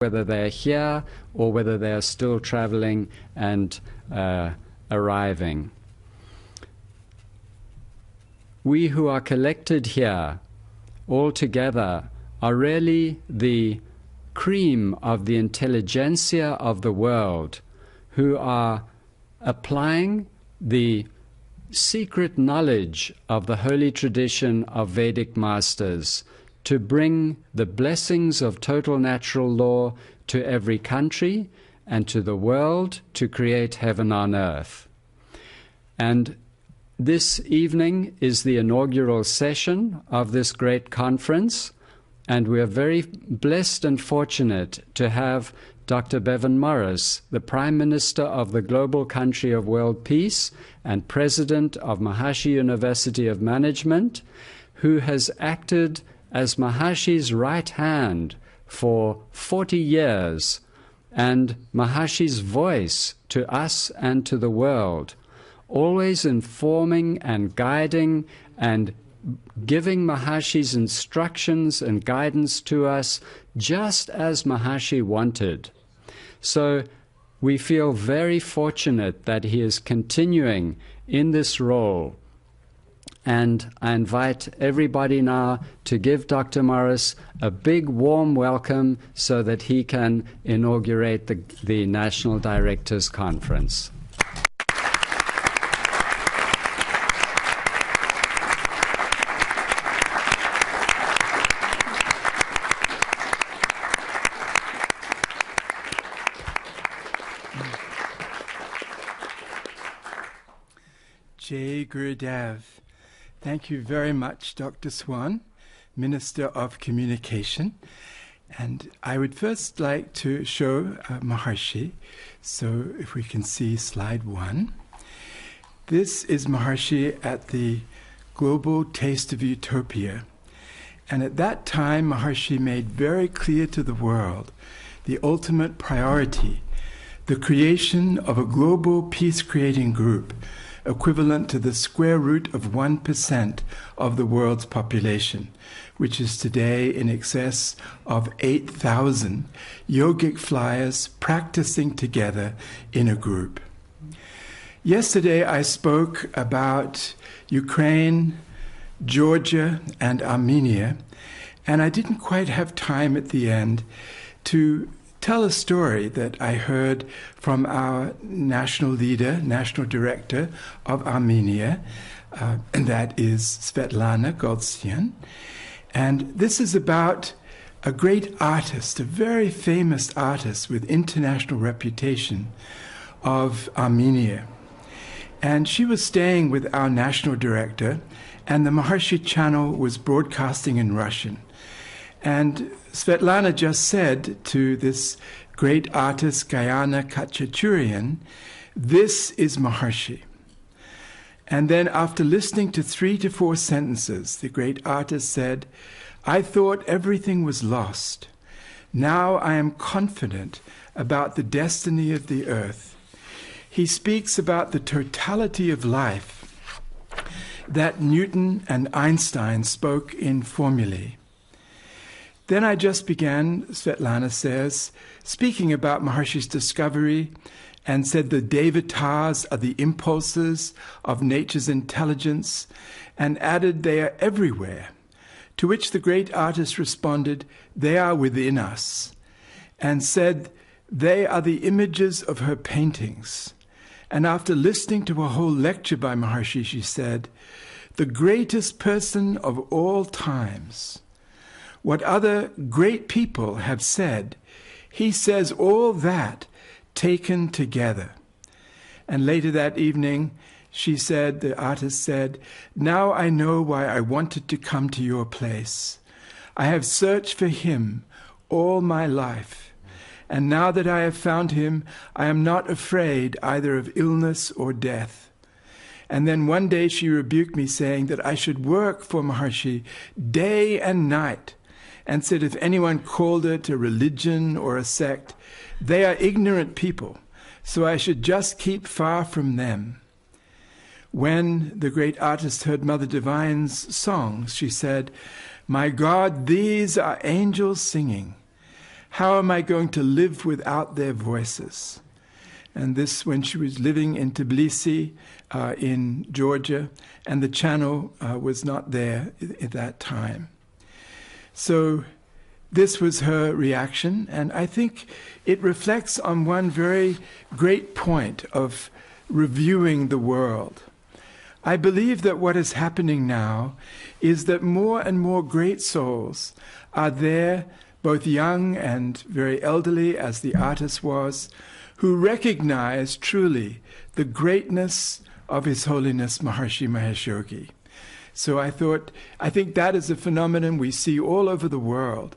whether they're here or whether they're still traveling and arriving. We who are collected here all together are really the cream of the intelligentsia of the world, who are applying the secret knowledge of the holy tradition of Vedic masters to bring the blessings of total natural law to every country and to the world to create heaven on earth. And this evening is the inaugural session of this great conference, and we are very blessed and fortunate to have Dr. Bevan Morris, the Prime Minister of the global country of world peace and President of Marsh University of Management, who has acted as Maharshi's right hand for 40 years and Maharshi's voice to us and to the world, always informing and guiding and giving Maharshi's instructions and guidance to us just as Maharshi wanted. So we feel very fortunate that he is continuing in this role. And I invite everybody now to give Dr. Morris a big warm welcome so that he can inaugurate the National Directors Conference. Jai Gurudev. Thank you very much, Dr. Swan, Minister of Communication. And I would first like to show Maharshi. So if we can see slide 1. This is Maharshi at the Global Taste of Utopia. And at that time, Maharshi made very clear to the world the ultimate priority, the creation of a global peace-creating group equivalent to the square root of 1% of the world's population, which is today in excess of 8,000 yogic flyers practicing together in a group. Yesterday I spoke about Ukraine, Georgia, and Armenia, and I didn't quite have time at the end to tell a story that I heard from our national leader, national director of Armenia, and that is Svetlana Goldsyan. And this is about a great artist, a very famous artist with international reputation of Armenia. And she was staying with our national director, and the Maharshi channel was broadcasting in Russian. And Svetlana just said to this great artist, Gayana Khachaturian, "This is Maharshi." And then after listening to 3 to 4 sentences, the great artist said, "I thought everything was lost. Now I am confident about the destiny of the earth." He speaks about the totality of life that Newton and Einstein spoke in formulae. Then I just began, Svetlana says, speaking about Maharshi's discovery, and said the devatas are the impulses of nature's intelligence, and added they are everywhere, to which the great artist responded, "They are within us," and said they are the images of her paintings. And after listening to a whole lecture by Maharshi, she said, "The greatest person of all times, what other great people have said, he says all that taken together." And later that evening, she said, the artist said, "Now I know why I wanted to come to your place. I have searched for him all my life. And now that I have found him, I am not afraid either of illness or death." And then one day she rebuked me, saying that I should work for Maharshi day and night, and said if anyone called it a religion or a sect, they are ignorant people, so I should just keep far from them. When the great artist heard Mother Divine's songs, she said, "My God, these are angels singing. how am I going to live without their voices? And this when she was living in Tbilisi in Georgia, and the channel was not there at that time. So this was her reaction, and I think it reflects on one very great point of reviewing the world. I believe that what is happening now is that more and more great souls are there, both young and very elderly, as the artist was, who recognize truly the greatness of His Holiness Maharishi Mahesh Yogi. So I think that is a phenomenon we see all over the world.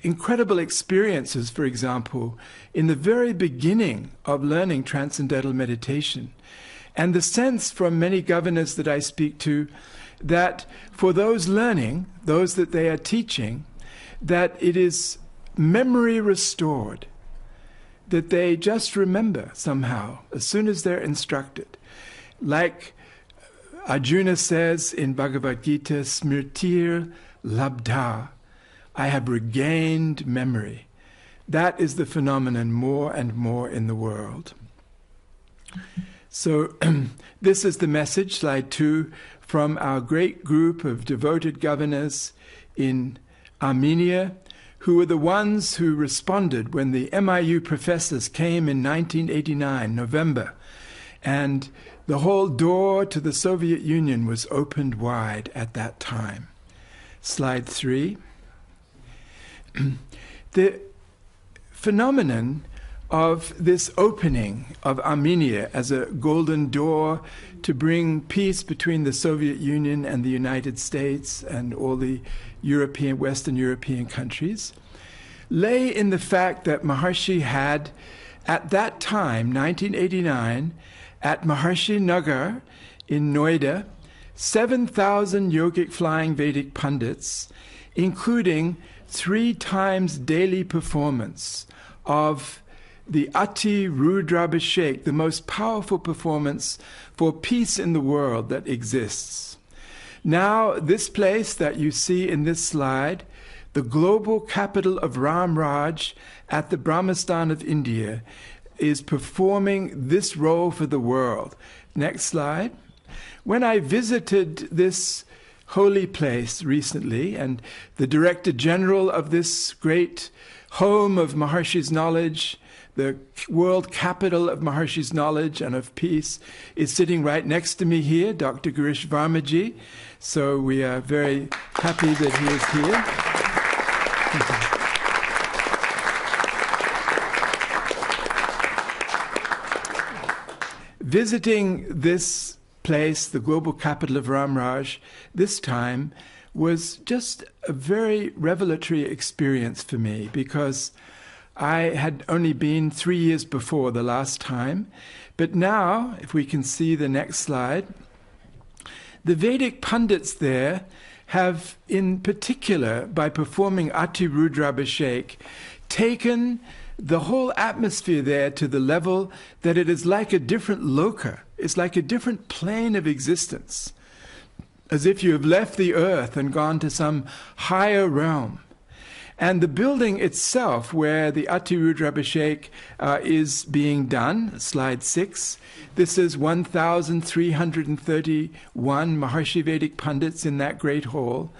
Incredible experiences, for example, in the very beginning of learning transcendental meditation. And the sense from many governors that I speak to, that for those learning, those that they are teaching, that it is memory restored, that they just remember somehow, as soon as they're instructed. Like Arjuna says in Bhagavad Gita, Smritir Labdha, I have regained memory. That is the phenomenon more and more in the world. So this is the message, slide 2, from our great group of devoted governors in Armenia, who were the ones who responded when the MIU professors came in 1989, November, and the whole door to the Soviet Union was opened wide at that time. Slide 3. The phenomenon of this opening of Armenia as a golden door to bring peace between the Soviet Union and the United States and all the Western European countries, lay in the fact that Maharishi had, at that time, 1989, at Maharshi Nagar in Noida, 7,000 yogic flying Vedic pundits, including 3 times daily performance of the Ati Rudrabhishek, the most powerful performance for peace in the world that exists. Now, this place that you see in this slide, the global capital of Ramraj at the Brahmastan of India, is performing this role for the world. Next slide. When I visited this holy place recently, and the Director General of this great home of Maharishi's knowledge, the world capital of Maharishi's knowledge and of peace, is sitting right next to me here, Dr. Girish Varmaji. So we are very happy that he is here. Visiting this place, the global capital of Ramraj, this time was just a very revelatory experience for me, because I had only been 3 years before the last time. But now, if we can see the next slide, the Vedic pundits there have, in particular, by performing Ati Rudrabhishek, taken the whole atmosphere there to the level that it is like a different loka. It's like a different plane of existence, as if you have left the earth and gone to some higher realm. And the building itself, where the Ati Rudrabhishek is being done, slide 6, this is 1,331 Maharshi Vedic Pundits in that great hall.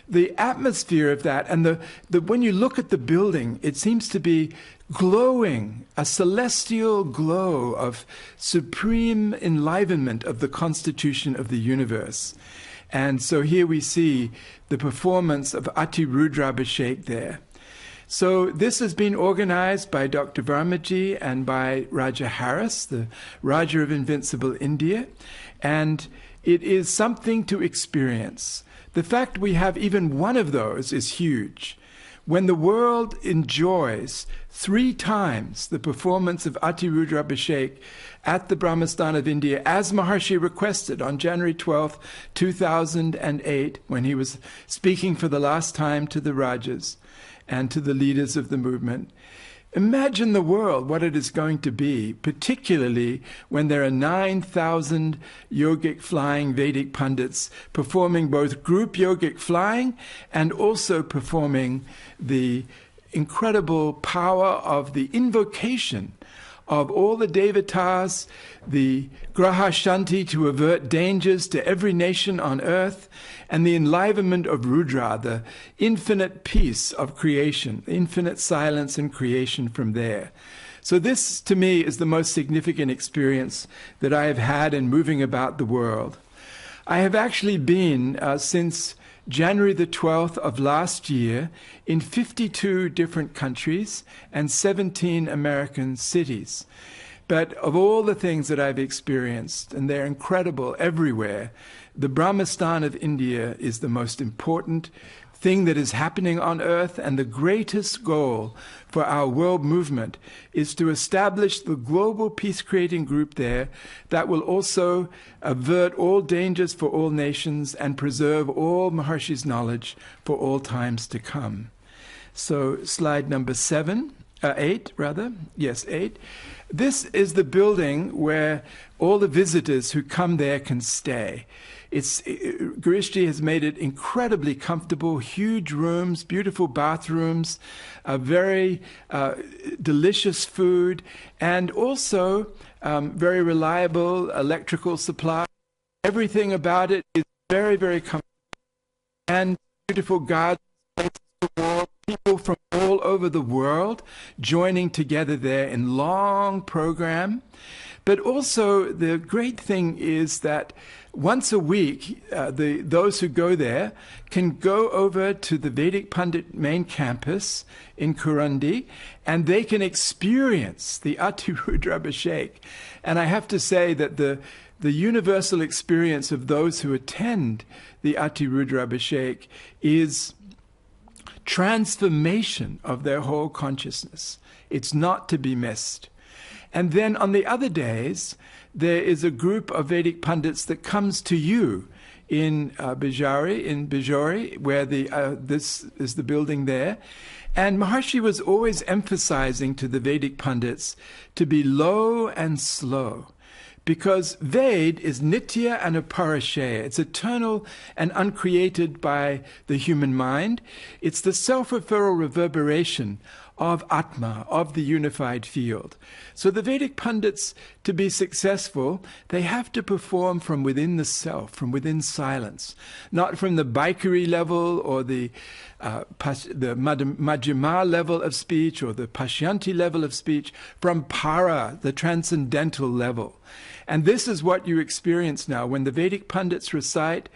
The atmosphere of that, and when you look at the building, it seems to be glowing, a celestial glow of supreme enlivenment of the constitution of the universe. And so here we see the performance of Ati Rudrabhishek there. So this has been organized by Dr. Varmaji and by Raja Harris, the Raja of Invincible India, and it is something to experience. The fact we have even one of those is huge. When the world enjoys 3 times the performance of Ati Rudrabhishek at the Brahmastan of India, as Maharshi requested on January 12th, 2008, when he was speaking for the last time to the Rajas and to the leaders of the movement. Imagine the world, what it is going to be, particularly when there are 9,000 yogic flying Vedic pundits performing both group yogic flying and also performing the incredible power of the invocation of all the devatas, the graha shanti to avert dangers to every nation on earth, and the enlivenment of Rudra, the infinite peace of creation, infinite silence and creation from there. So this, to me, is the most significant experience that I have had in moving about the world. I have actually been, since January the 12th of last year, in 52 different countries and 17 American cities. But of all the things that I've experienced, and they're incredible everywhere, the Brahmastan of India is the most important thing that is happening on earth, and the greatest goal for our world movement is to establish the global peace-creating group there that will also avert all dangers for all nations and preserve all Maharshi's knowledge for all times to come. So slide number 8. This is the building where all the visitors who come there can stay. Gurishji has made it incredibly comfortable, huge rooms, beautiful bathrooms, very delicious food, and also very reliable electrical supply. Everything about it is very, very comfortable, and beautiful gardens, places to walk, people from all over the world joining together there in long program. But also the great thing is that once a week, those who go there can go over to the Vedic Pundit main campus in Kurundi, and they can experience the Ati Rudrabhishek. And I have to say that the universal experience of those who attend the Ati Rudrabhishek is transformation of their whole consciousness. It's not to be missed. And then on the other days, there is a group of Vedic pundits that comes to you in Bijori, where this is the building there. And Maharshi was always emphasizing to the Vedic pundits to be low and slow, because Ved is nitya and aparasheya. It's eternal and uncreated by the human mind. It's the self-referral reverberation of Atma, of the unified field. So the Vedic pundits, to be successful, they have to perform from within the self, from within silence, not from the baikari level or the Majjhima level of speech or the Pashyanti level of speech, from para, the transcendental level. And this is what you experience now. When the Vedic pundits recite,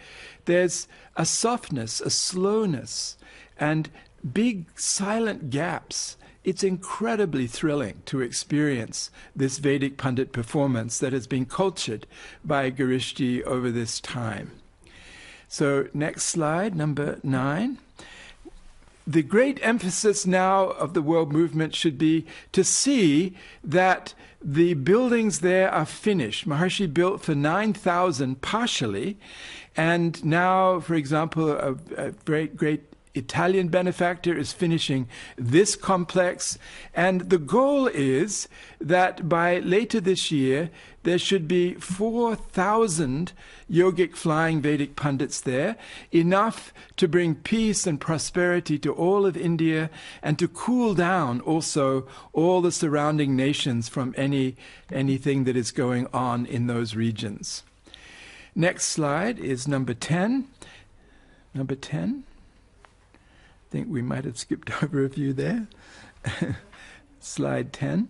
there's a softness, a slowness, and big silent gaps. It's incredibly thrilling to experience this Vedic Pundit performance that has been cultured by Gurishji over this time. So next slide, number 9. The great emphasis now of the world movement should be to see that the buildings there are finished. Maharshi built for 9,000 partially, and now, for example, a great Italian benefactor is finishing this complex, and the goal is that by later this year there should be 4,000 yogic flying Vedic pundits there, enough to bring peace and prosperity to all of India and to cool down also all the surrounding nations from anything that is going on in those regions. Next slide is number 10. Number 10. I think we might have skipped over a few there. Slide 10.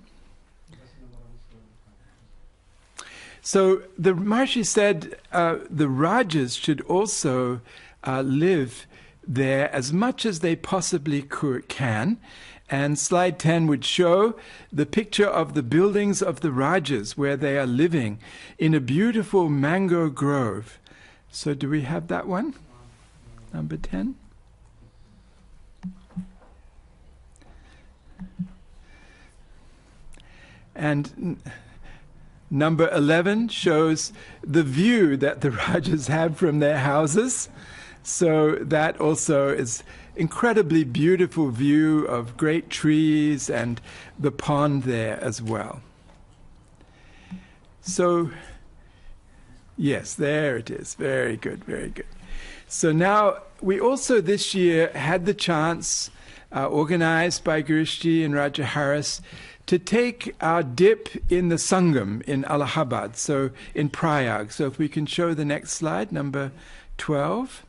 So the Maharshi said the Rajas should also live there as much as they possibly can. And slide 10 would show the picture of the buildings of the Rajas where they are living in a beautiful mango grove. So do we have that one? Number 10. And number 11 shows the view that the Rajas have from their houses. So that also is incredibly beautiful view of great trees and the pond there as well. So, yes, there it is. Very good, very good. So now we also this year had the chance organized by Guruji and Raja Harris, to take our dip in the Sangam in Allahabad, so in Prayag. So if we can show the next slide, number 12.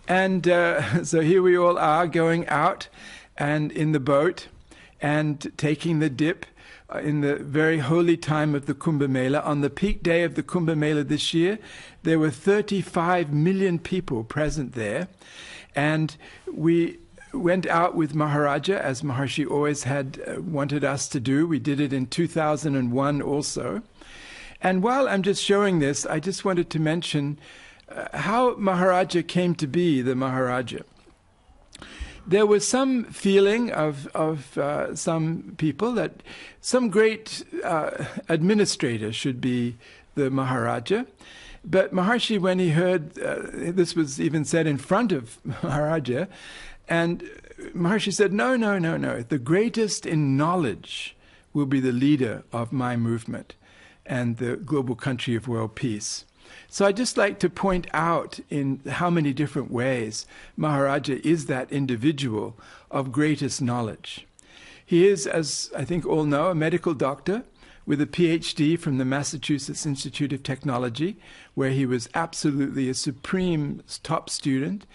And so here we all are going out and in the boat and taking the dip in the very holy time of the Kumbha Mela. On the peak day of the Kumbha Mela this year, there were 35 million people present there. And we went out with Maharaja, as Maharshi always had wanted us to do. We did it in 2001 also. And while I'm just showing this, I just wanted to mention how Maharaja came to be the Maharaja. There was some feeling of some people that some great administrator should be the Maharaja. But Maharshi, when he heard, this was even said in front of Maharaja, and Maharshi said, no, no, no, no. The greatest in knowledge will be the leader of my movement and the global country of world peace. So I'd just like to point out in how many different ways Maharaja is that individual of greatest knowledge. He is, as I think all know, a medical doctor with a PhD from the Massachusetts Institute of Technology, where he was absolutely a supreme top student.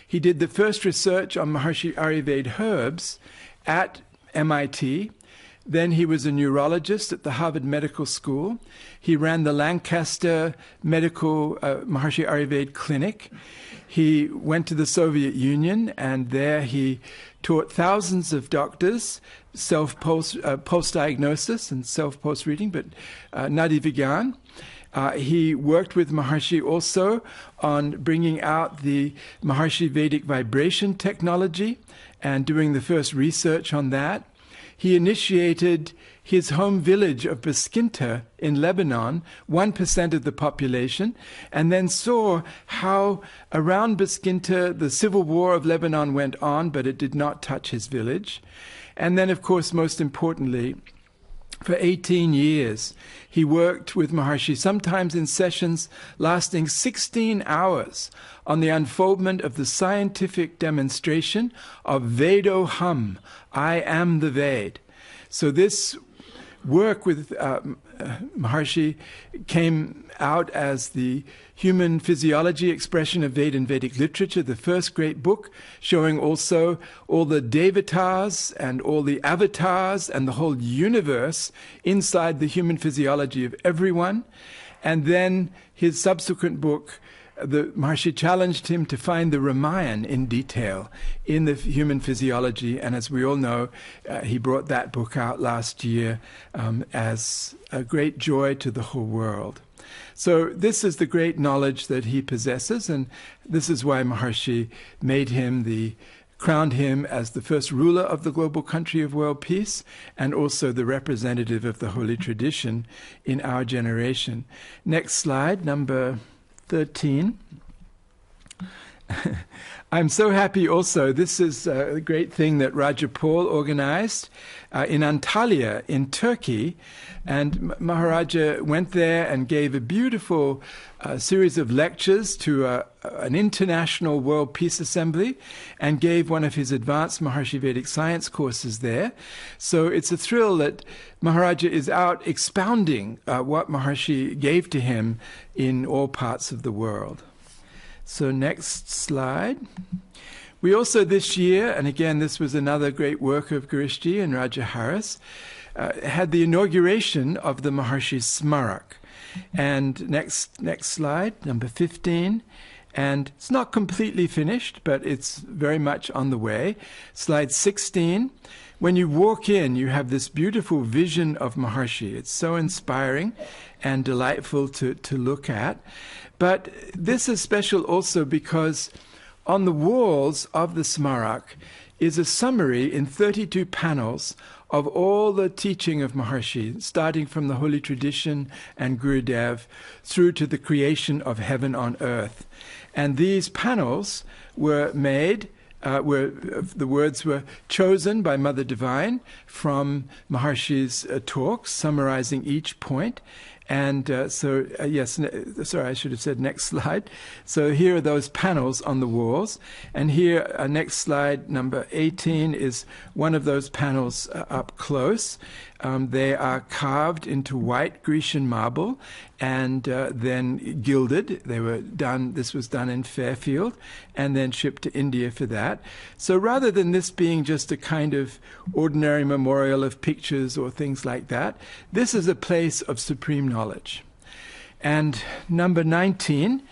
He did the first research on Maharshi Ayurveda herbs at MIT. Then he was a neurologist at the Harvard Medical School. He ran the Lancaster Medical Maharshi Ayurveda Clinic. He went to the Soviet Union, and there he taught thousands of doctors post-diagnosis and self-post-reading, but Nadi Vigyan. He worked with Maharshi also on bringing out the Maharshi Vedic vibration technology and doing the first research on that. He initiated his home village of Baskinta in Lebanon, 1% of the population, and then saw how around Baskinta the civil war of Lebanon went on, but it did not touch his village. And then, of course, most importantly, for 18 years, he worked with Maharshi, sometimes in sessions lasting 16 hours, on the unfoldment of the scientific demonstration of Vedoham, I am the Ved. So this work with Maharshi came out as the Human Physiology Expression of Veda and Vedic Literature, the first great book showing also all the devatas and all the avatars and the whole universe inside the human physiology of everyone. And then his subsequent book, the Maharshi challenged him to find the Ramayana in detail in the human physiology, and as we all know, he brought that book out last year as a great joy to the whole world. So this is the great knowledge that he possesses, and this is why Maharshi crowned him as the first ruler of the global country of world peace, and also the representative of the holy tradition in our generation. Next slide, number 13. I'm so happy also, this is a great thing that Raja Paul organized in Antalya in Turkey, and Maharaja went there and gave a beautiful series of lectures to an international World Peace Assembly, and gave one of his advanced Maharshi Vedic science courses there. So it's a thrill that Maharaja is out expounding what Maharshi gave to him in all parts of the world. So next slide. We also this year, and again this was another great work of Guruji and Raja Harris, had the inauguration of the Maharshi Smarak. And next slide, number 15. And it's not completely finished, but it's very much on the way. Slide 16. When you walk in, you have this beautiful vision of Maharshi. It's so inspiring and delightful to look at. But this is special also because on the walls of the Smarak is a summary in 32 panels of all the teaching of Maharshi, starting from the holy tradition and Gurudev through to the creation of heaven on earth. And these panels were made, the words were chosen by Mother Divine from Maharshi's talks, summarizing each point. And yes, sorry, I should have said next slide. So here are those panels on the walls. And here, next slide, number 18, is one of those panels up close. They are carved into white Grecian marble and then gilded. This was done in Fairfield and then shipped to India for that. So rather than this being just a kind of ordinary memorial of pictures or things like that, this is a place of supreme knowledge. And number 19,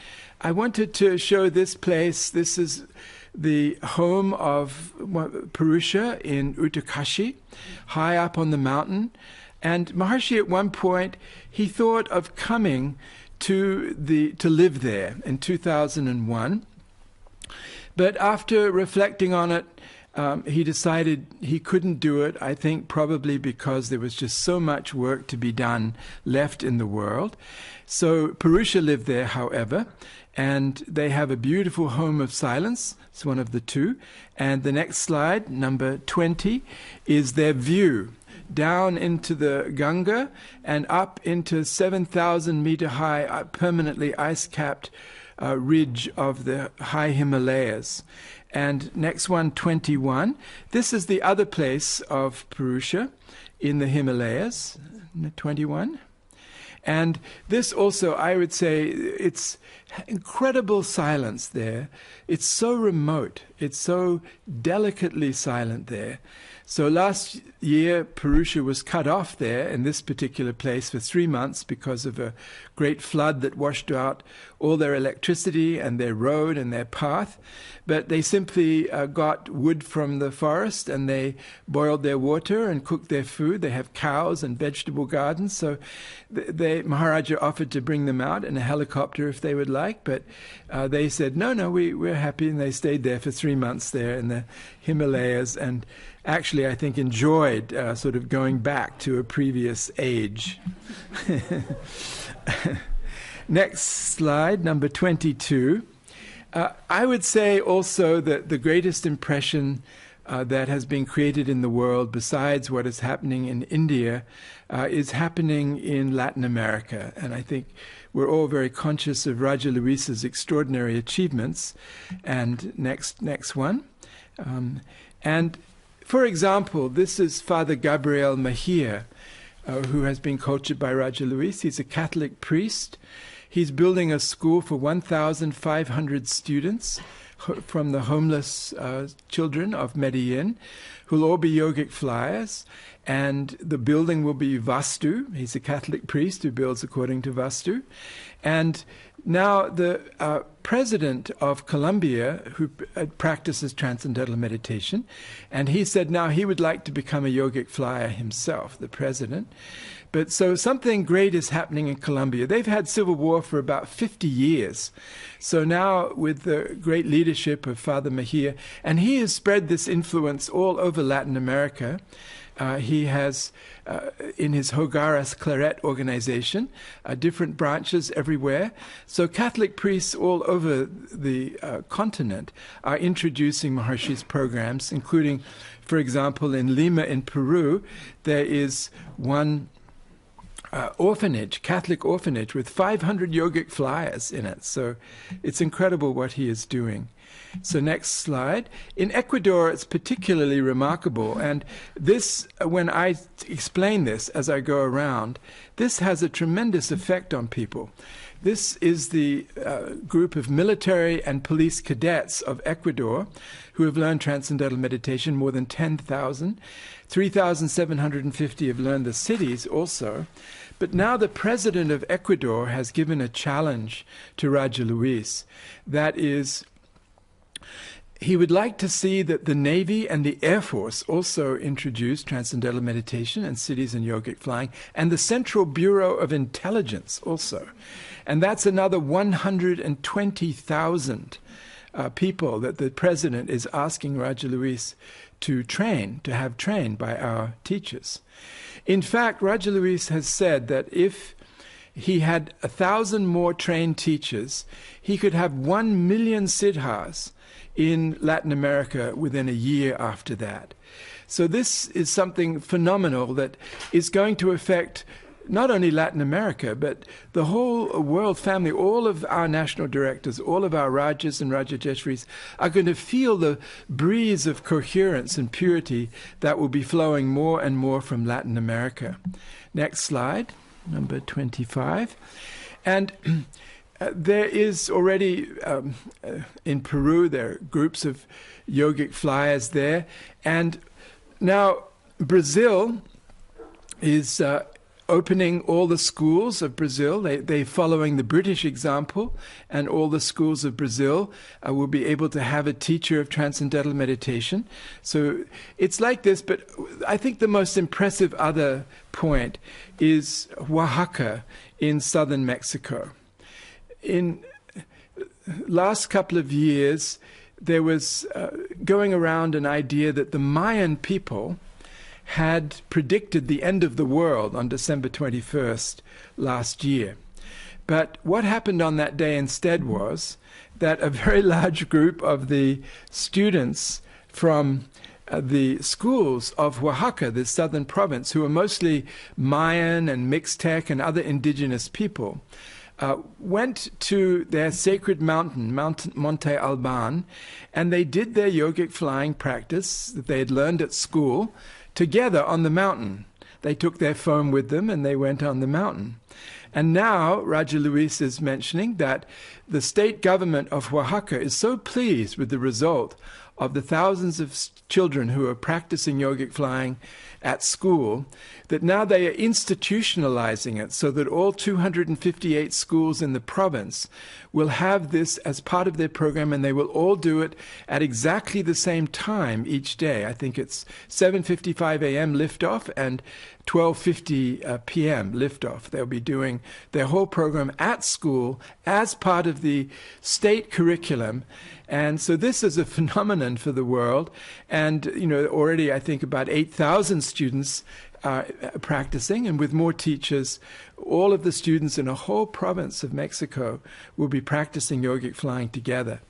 I wanted to show this place. This is the home of Purusha in Uttarkashi, high up on the mountain. And Maharshi, at one point, he thought of coming to live there in 2001. But after reflecting on it, he decided he couldn't do it, I think probably because there was just so much work to be done left in the world. So Purusha lived there, however, and they have a beautiful home of silence. It's one of the two. And the next slide, number 20, is their view down into the Ganga and up into 7,000 meter high, permanently ice-capped ridge of the high Himalayas. And next one, 21. This is the other place of Purusha in the Himalayas, 21. And this also, I would say, it's incredible silence there. It's so remote. It's so delicately silent there. So last year, Purusha was cut off there in this particular place for 3 months because of a great flood that washed out all their electricity and their road and their path. But they simply got wood from the forest and they boiled their water and cooked their food. They have cows and vegetable gardens. So Maharaja offered to bring them out in a helicopter if they would like. But they said, no, we're happy. And they stayed there for 3 months there in the Himalayas. And actually, I think, enjoyed sort of going back to a previous age. Next slide, number 22. I would say also that the greatest impression that has been created in the world, besides what is happening in India, is happening in Latin America. And I think we're all very conscious of Raja Luis's extraordinary achievements. And next one. And for example, this is Father Gabriel Mejia, who has been cultured by Raja Luis. He's a Catholic priest. He's building a school for 1,500 students from the homeless children of Medellin, who'll all be yogic flyers. And the building will be Vastu. He's a Catholic priest who builds according to Vastu. And now the president of Colombia, who practices transcendental meditation, and he said now he would like to become a yogic flyer himself, the president. But so something great is happening in Colombia. They've had civil war for about 50 years. So now with the great leadership of Father Mejia, and he has spread this influence all over Latin America. He has, in his Hogaras Claret organization, different branches everywhere. So Catholic priests all over the continent are introducing Maharshi's programs, including, for example, in Lima in Peru, there is one orphanage, Catholic orphanage, with 500 yogic flyers in it. So it's incredible what he is doing. So next slide. In Ecuador, it's particularly remarkable. And this, when I explain this as I go around, this has a tremendous effect on people. This is the group of military and police cadets of Ecuador who have learned transcendental meditation, more than 10,000. 3,750 have learned the cities also. But now the president of Ecuador has given a challenge to Raja Luis. That is, he would like to see that the Navy and the Air Force also introduce transcendental meditation and cities and yogic flying, and the Central Bureau of Intelligence also. And that's another 120,000 people that the president is asking Raja Luis to train, to have trained by our teachers. In fact, Raja Luis has said that if he had 1,000 more trained teachers, he could have 1 million siddhas in Latin America within a year after that. So this is something phenomenal that is going to affect not only Latin America, but the whole world family, all of our national directors, all of our Rajas and Rajajeshwaris are going to feel the breeze of coherence and purity that will be flowing more and more from Latin America. Next slide, number 25. And there is already, in Peru, there are groups of yogic flyers there. And now Brazil is opening all the schools of Brazil. They're following the British example, and all the schools of Brazil will be able to have a teacher of transcendental meditation. So it's like this, but I think the most impressive other point is Oaxaca in southern Mexico. In last couple of years, there was going around an idea that the Mayan people had predicted the end of the world on December 21st last year. But what happened on that day instead was that a very large group of the students from the schools of Oaxaca, the southern province, who are mostly Mayan and Mixtec and other indigenous people, went to their sacred mountain, Monte Alban, and they did their yogic flying practice that they had learned at school together on the mountain. They took their phone with them and they went on the mountain. And now Raja Luis is mentioning that the state government of Oaxaca is so pleased with the result of the thousands of children who are practicing yogic flying at school, that now they are institutionalizing it so that all 258 schools in the province will have this as part of their program, and they will all do it at exactly the same time each day. I think it's 7:55 a.m. liftoff and 12:50 p.m. liftoff. They'll be doing their whole program at school as part of the state curriculum. And so this is a phenomenon for the world. And, you know, already I think about 8,000 students are practicing, and with more teachers, all of the students in a whole province of Mexico will be practicing yogic flying together.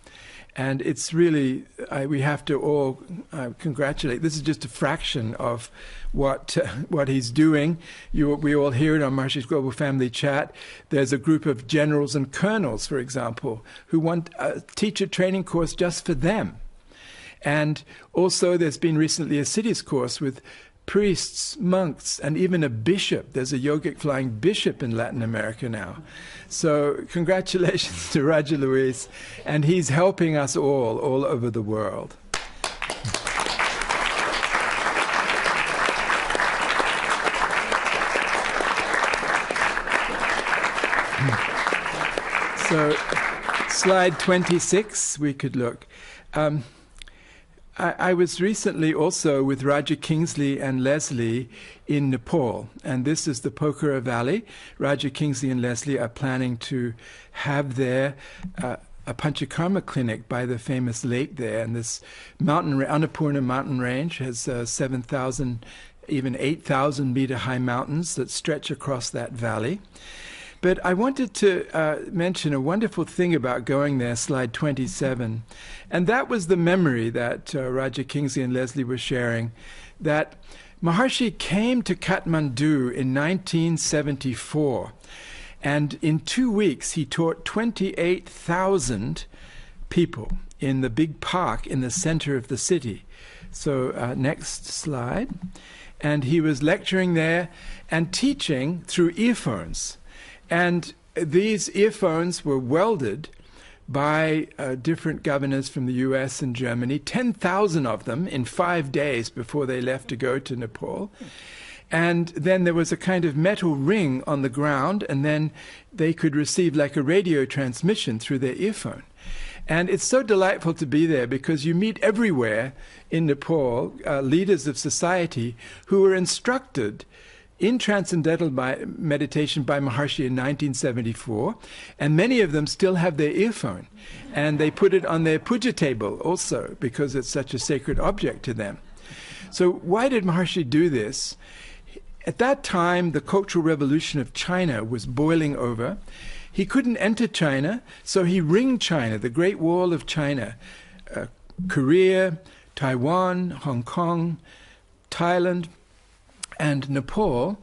And it's really, we have to all congratulate. This is just a fraction of what he's doing. We all hear it on Marshi's Global Family Chat. There's a group of generals and colonels, for example, who want a teacher training course just for them. And also there's been recently a cities course with priests, monks, and even a bishop. There's a yogic flying bishop in Latin America now. So congratulations to Raja Luis, and he's helping us all over the world. So slide 26, we could look. I was recently also with Raja Kingsley and Leslie in Nepal, and this is the Pokhara Valley. Raja Kingsley and Leslie are planning to have there a Panchakarma clinic by the famous lake there, and this mountain, Annapurna mountain range has 7,000, even 8,000 meter high mountains that stretch across that valley. But I wanted to mention a wonderful thing about going there, slide 27. And that was the memory that Raja Kingsley and Leslie were sharing, that Maharshi came to Kathmandu in 1974. And in 2 weeks, he taught 28,000 people in the big park in the center of the city. So next slide. And he was lecturing there and teaching through earphones. And these earphones were welded by different governors from the US and Germany, 10,000 of them in 5 days before they left to go to Nepal. And then there was a kind of metal ring on the ground, and then they could receive like a radio transmission through their earphone. And it's so delightful to be there because you meet everywhere in Nepal leaders of society who were instructed in transcendental meditation by Maharshi in 1974, and many of them still have their earphone, and they put it on their puja table also because it's such a sacred object to them. So why did Maharshi do this? At that time, the Cultural Revolution of China was boiling over. He couldn't enter China, so he ringed China, the Great Wall of China, Korea, Taiwan, Hong Kong, Thailand, and Nepal,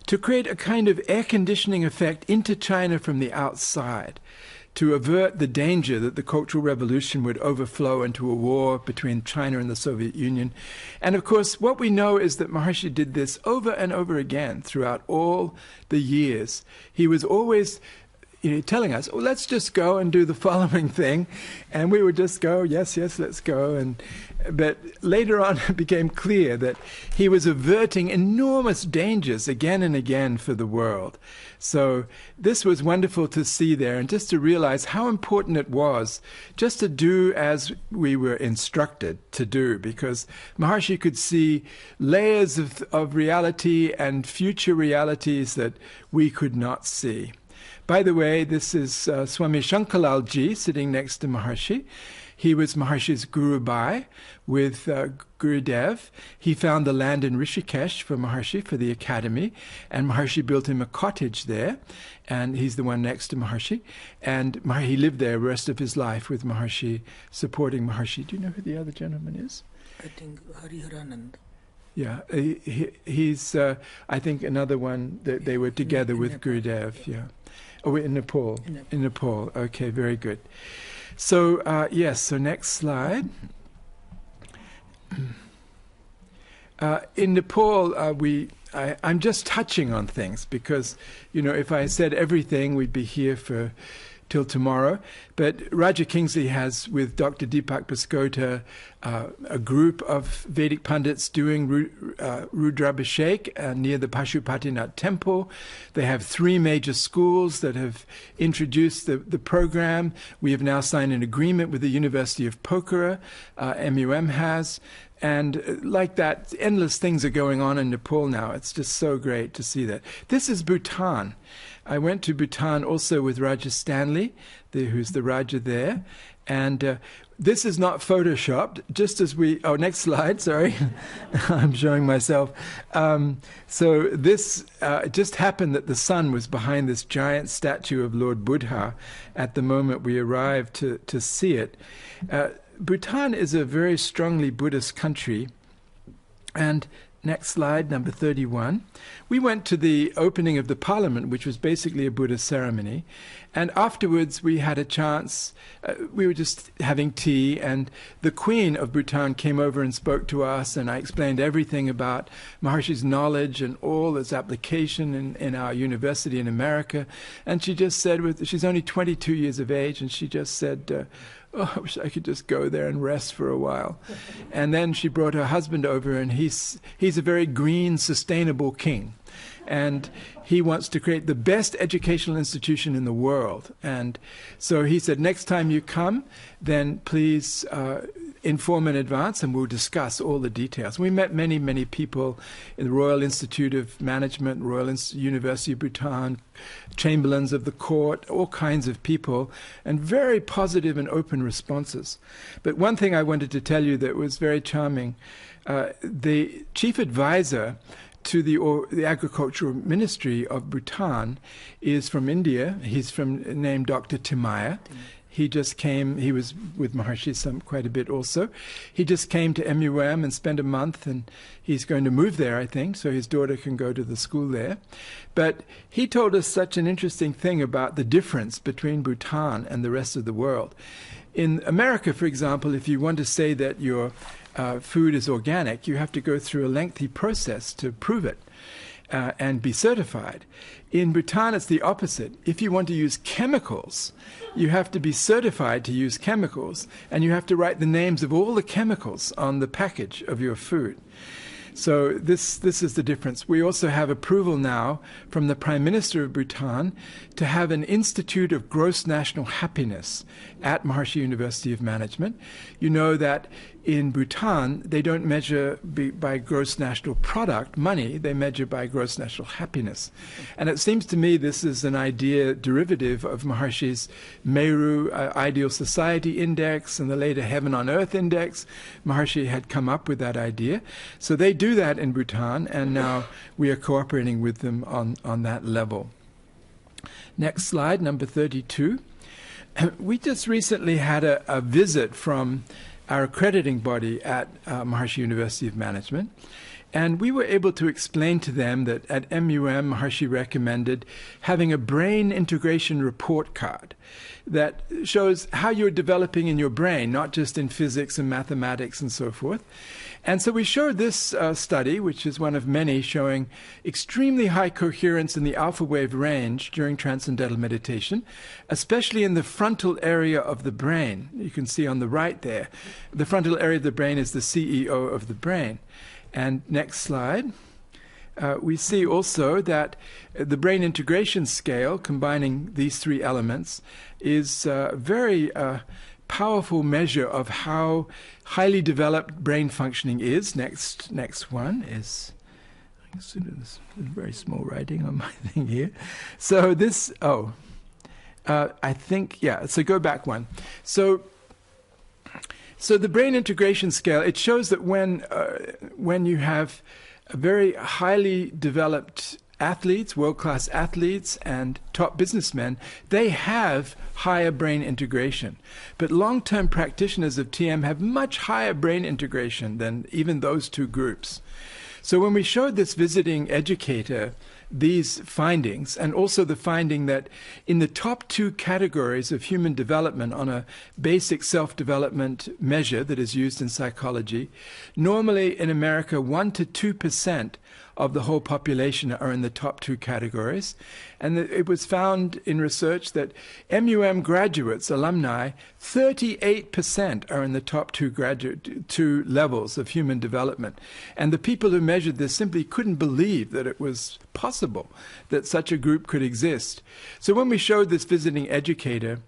to create a kind of air conditioning effect into China from the outside, to avert the danger that the Cultural Revolution would overflow into a war between China and the Soviet Union. And of course, what we know is that Maharishi did this over and over again throughout all the years. He was always telling us, oh, let's just go and do the following thing. And we would just go, yes, let's go. But later on, it became clear that he was averting enormous dangers again and again for the world. So this was wonderful to see there, and just to realize how important it was just to do as we were instructed to do, because Maharishi could see layers of reality and future realities that we could not see. By the way, this is Swami Shankalalji sitting next to Maharishi. He was Maharishi's Guru Bhai with Gurudev. He found the land in Rishikesh for Maharishi, for the academy, and Maharishi built him a cottage there, and he's the one next to Maharishi. And he lived there the rest of his life with Maharishi, supporting Maharishi. Do you know who the other gentleman is? I think Hariharanand. Yeah, he's, I think, another one that they were together with Gurudev, yeah. Oh, in Nepal. In Nepal. Okay, very good. So, yes, so next slide. In Nepal, I'm just touching on things because, if I said everything, we'd be here till tomorrow. But Raja Kingsley has, with Dr. Deepak Baskota, a group of Vedic pundits doing Rudrabhishek near the Pashupatinath temple. They have 3 major schools that have introduced the program. We have now signed an agreement with the University of Pokhara, MUM has. And like that, endless things are going on in Nepal now. It's just so great to see that. This is Bhutan. I went to Bhutan also with Raja Stanley, who's the Raja there. And this is not photoshopped, just as next slide, sorry. I'm showing myself. So this just happened that the sun was behind this giant statue of Lord Buddha at the moment we arrived to see it. Bhutan is a very strongly Buddhist country. And next slide, number 31. We went to the opening of the parliament, which was basically a Buddhist ceremony. And afterwards, we had a chance, we were just having tea, and the Queen of Bhutan came over and spoke to us, and I explained everything about Maharishi's knowledge and all its application in our university in America. And she just said, she's only 22 years of age, and she just said, oh, I wish I could just go there and rest for a while. And then she brought her husband over, and he's a very green, sustainable king. And he wants to create the best educational institution in the world. And so he said, next time you come, then please inform in advance and we'll discuss all the details. We met many, many people in the Royal Institute of Management, University of Bhutan, chamberlains of the court, all kinds of people, and very positive and open responses. But one thing I wanted to tell you that was very charming, the chief advisor to the Agricultural Ministry of Bhutan is from India. He's named Dr. Timaya. He just came, he was with Maharishi quite a bit also. He just came to MUM and spent a month, and he's going to move there, I think, so his daughter can go to the school there. But he told us such an interesting thing about the difference between Bhutan and the rest of the world. In America, for example, if you want to say that your food is organic, you have to go through a lengthy process to prove it and be certified. In Bhutan, it's the opposite. If you want to use chemicals, you have to be certified to use chemicals, and you have to write the names of all the chemicals on the package of your food. So this is the difference. We also have approval now from the Prime Minister of Bhutan to have an Institute of Gross National Happiness at Marsh University of Management. You know that in Bhutan, they don't measure by gross national product, money, they measure by gross national happiness. And it seems to me this is an idea derivative of Maharishi's Meru Ideal Society Index and the later Heaven on Earth Index. Maharishi had come up with that idea. So they do that in Bhutan, and now we are cooperating with them on that level. Next slide, number 32. We just recently had a visit from our accrediting body at Marsh University of Management, And we were able to explain to them that at MUM, Maharshi recommended having a brain integration report card that shows how you're developing in your brain, not just in physics and mathematics and so forth. And so we showed this study, which is one of many, showing extremely high coherence in the alpha wave range during transcendental meditation, especially in the frontal area of the brain. You can see on the right there, the frontal area of the brain is the CEO of the brain. And next slide. We see also that the brain integration scale, combining these three elements, is a very powerful measure of how highly developed brain functioning is. Next one is, there's very small writing on my thing here. So this, I think, yeah, so go back one. So the brain integration scale, it shows that when you have very highly developed athletes, world-class athletes, and top businessmen, they have higher brain integration. But long-term practitioners of TM have much higher brain integration than even those two groups. So when we showed this visiting educator these findings, and also the finding that in the top two categories of human development on a basic self-development measure that is used in psychology, normally in America 1 to 2% of the whole population are in the top two categories. And it was found in research that MUM graduates, alumni, 38% are in the top two levels of human development. And the people who measured this simply couldn't believe that it was possible that such a group could exist. So when we showed this visiting educator,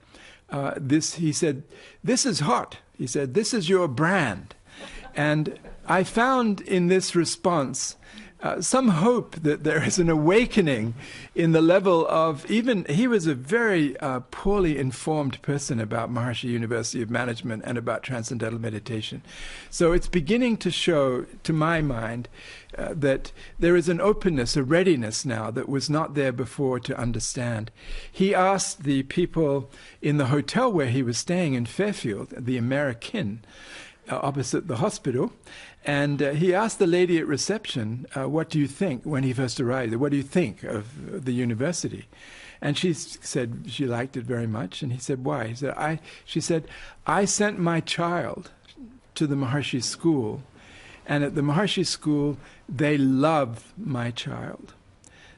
he said, "This is hot." He said, "This is your brand." And I found in this response some hope that there is an awakening in the level of, even he was a very poorly informed person about Maharshi University of Management and about transcendental meditation. So it's beginning to show, to my mind, that there is an openness, a readiness now that was not there before to understand. He asked the people in the hotel where he was staying in Fairfield, the American, opposite the hospital, and he asked the lady at reception, what do you think, when he first arrived, what do you think of the university? And she said she liked it very much. And he said, why? She said, I sent my child to the Maharshi school, and at the Maharshi school, they love my child.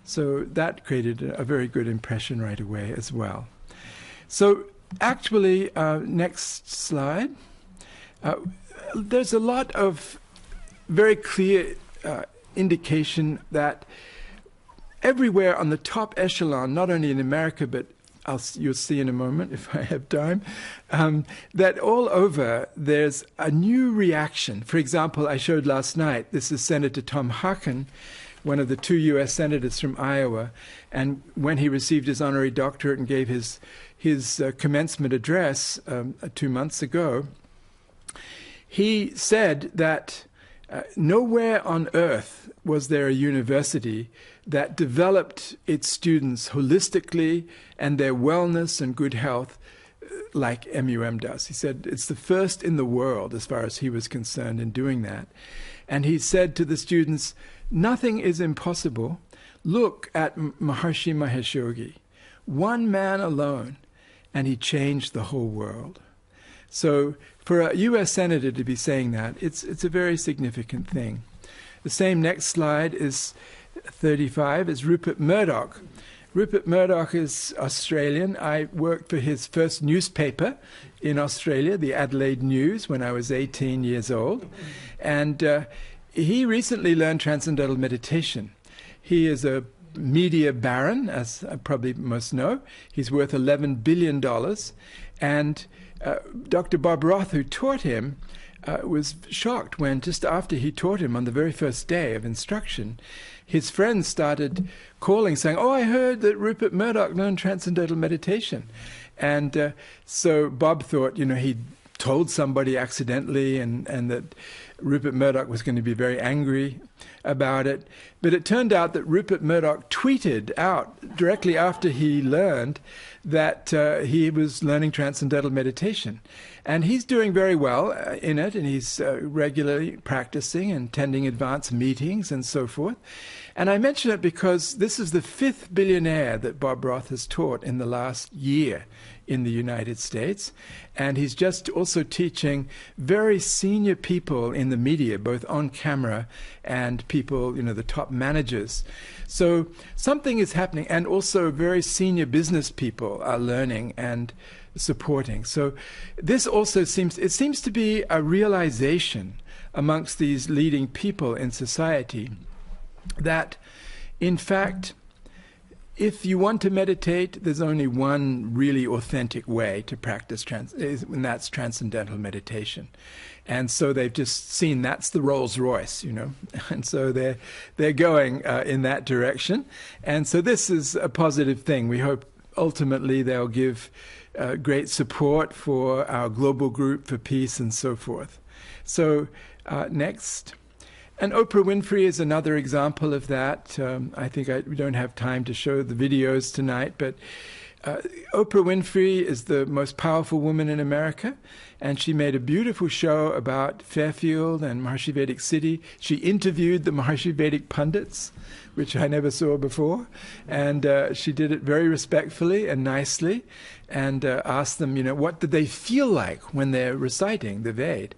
So that created a very good impression right away as well. So actually, next slide. There's a lot of very clear indication that everywhere on the top echelon, not only in America, but you'll see in a moment if I have time, that all over there's a new reaction. For example, I showed last night, this is Senator Tom Harkin, one of the 2 U.S. senators from Iowa, and when he received his honorary doctorate and gave his commencement address 2 months ago, he said that nowhere on earth was there a university that developed its students holistically and their wellness and good health like MUM does. He said it's the first in the world as far as he was concerned in doing that. And he said to the students, nothing is impossible. Look at Maharshi Mahesh Yogi, one man alone, and he changed the whole world. So for a U.S. senator to be saying that, it's a very significant thing. The same next slide is 35, is Rupert Murdoch. Rupert Murdoch is Australian. I worked for his first newspaper in Australia, the Adelaide News, when I was 18 years old. And he recently learned transcendental meditation. He is a media baron, as I probably most know. He's worth $11 billion. And Dr. Bob Roth, who taught him, was shocked when, just after he taught him on the very first day of instruction, his friends started calling, saying, oh, I heard that Rupert Murdoch learned transcendental meditation. And so Bob thought, he'd told somebody accidentally and that Rupert Murdoch was going to be very angry. about it, but it turned out that Rupert Murdoch tweeted out directly after he learned that he was learning transcendental meditation. And he's doing very well in it, and he's regularly practicing and attending advanced meetings and so forth. And I mention it because this is the 5th billionaire that Bob Roth has taught in the last year in the United States. And he's just also teaching very senior people in the media, both on camera and people, the top managers. So something is happening, and also very senior business people are learning and supporting. So this also seems to be a realization amongst these leading people in society that, in fact, if you want to meditate, there's only one really authentic way to practice, and that's transcendental meditation. And so they've just seen that's the Rolls Royce, and so they're going in that direction. And so this is a positive thing. We hope ultimately they'll give great support for our global group for peace and so forth. So next. And Oprah Winfrey is another example of that. I think we don't have time to show the videos tonight, but Oprah Winfrey is the most powerful woman in America, and she made a beautiful show about Fairfield and Maharshi Vedic City. She interviewed the Maharshi Vedic pundits, which I never saw before, and she did it very respectfully and nicely, and asked them, what did they feel like when they're reciting the Ved?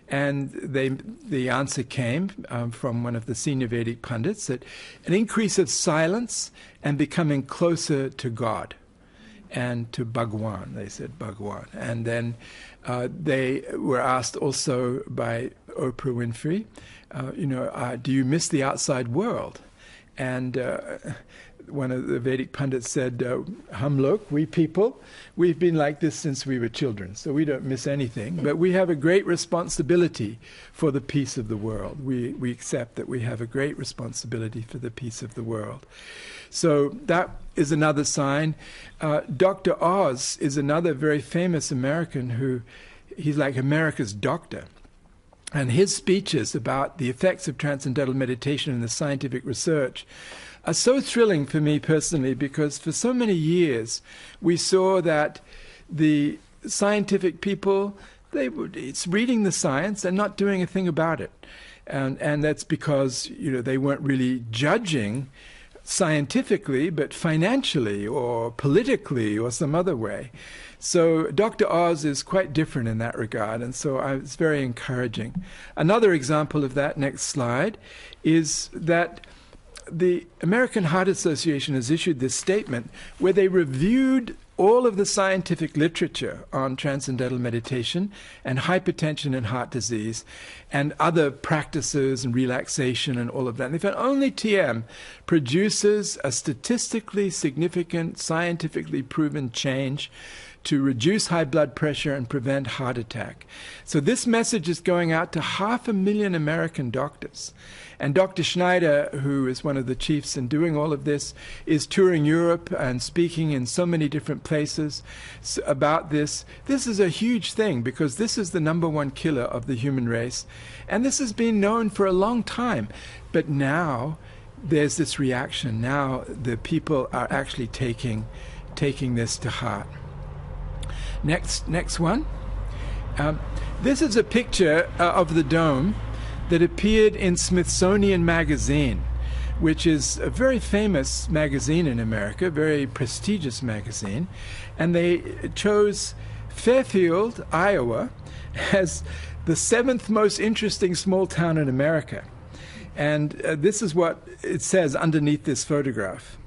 And the answer came from one of the senior Vedic pundits that an increase of silence and becoming closer to God and to Bhagwan. They said Bhagwan. And then they were asked also by Oprah Winfrey, do you miss the outside world? And one of the Vedic pundits said, Hum lok, we people, we've been like this since we were children, so we don't miss anything. But we have a great responsibility for the peace of the world. We accept that we have a great responsibility for the peace of the world. So that is another sign. Dr. Oz is another very famous American he's like America's doctor. And his speeches about the effects of transcendental meditation and the scientific research are so thrilling for me personally, because for so many years we saw that the scientific people, it's reading the science and not doing a thing about it. And that's because, they weren't really judging scientifically, but financially or politically or some other way. So Dr. Oz is quite different in that regard, and so it's very encouraging. Another example of that, next slide, is that the American Heart Association has issued this statement where they reviewed all of the scientific literature on transcendental meditation and hypertension and heart disease and other practices and relaxation and all of that. And they found only TM produces a statistically significant, scientifically proven change to reduce high blood pressure and prevent heart attack. So this message is going out to 500,000 American doctors. And Dr. Schneider, who is one of the chiefs in doing all of this, is touring Europe and speaking in so many different places about this. This is a huge thing, because this is the #1 killer of the human race. And this has been known for a long time. But now there's this reaction. Now the people are actually taking this to heart. Next one. This is a picture of the dome that appeared in Smithsonian Magazine, which is a very famous magazine in America, very prestigious magazine. And they chose Fairfield, Iowa, as the 7th most interesting small town in America. And this is what it says underneath this photograph.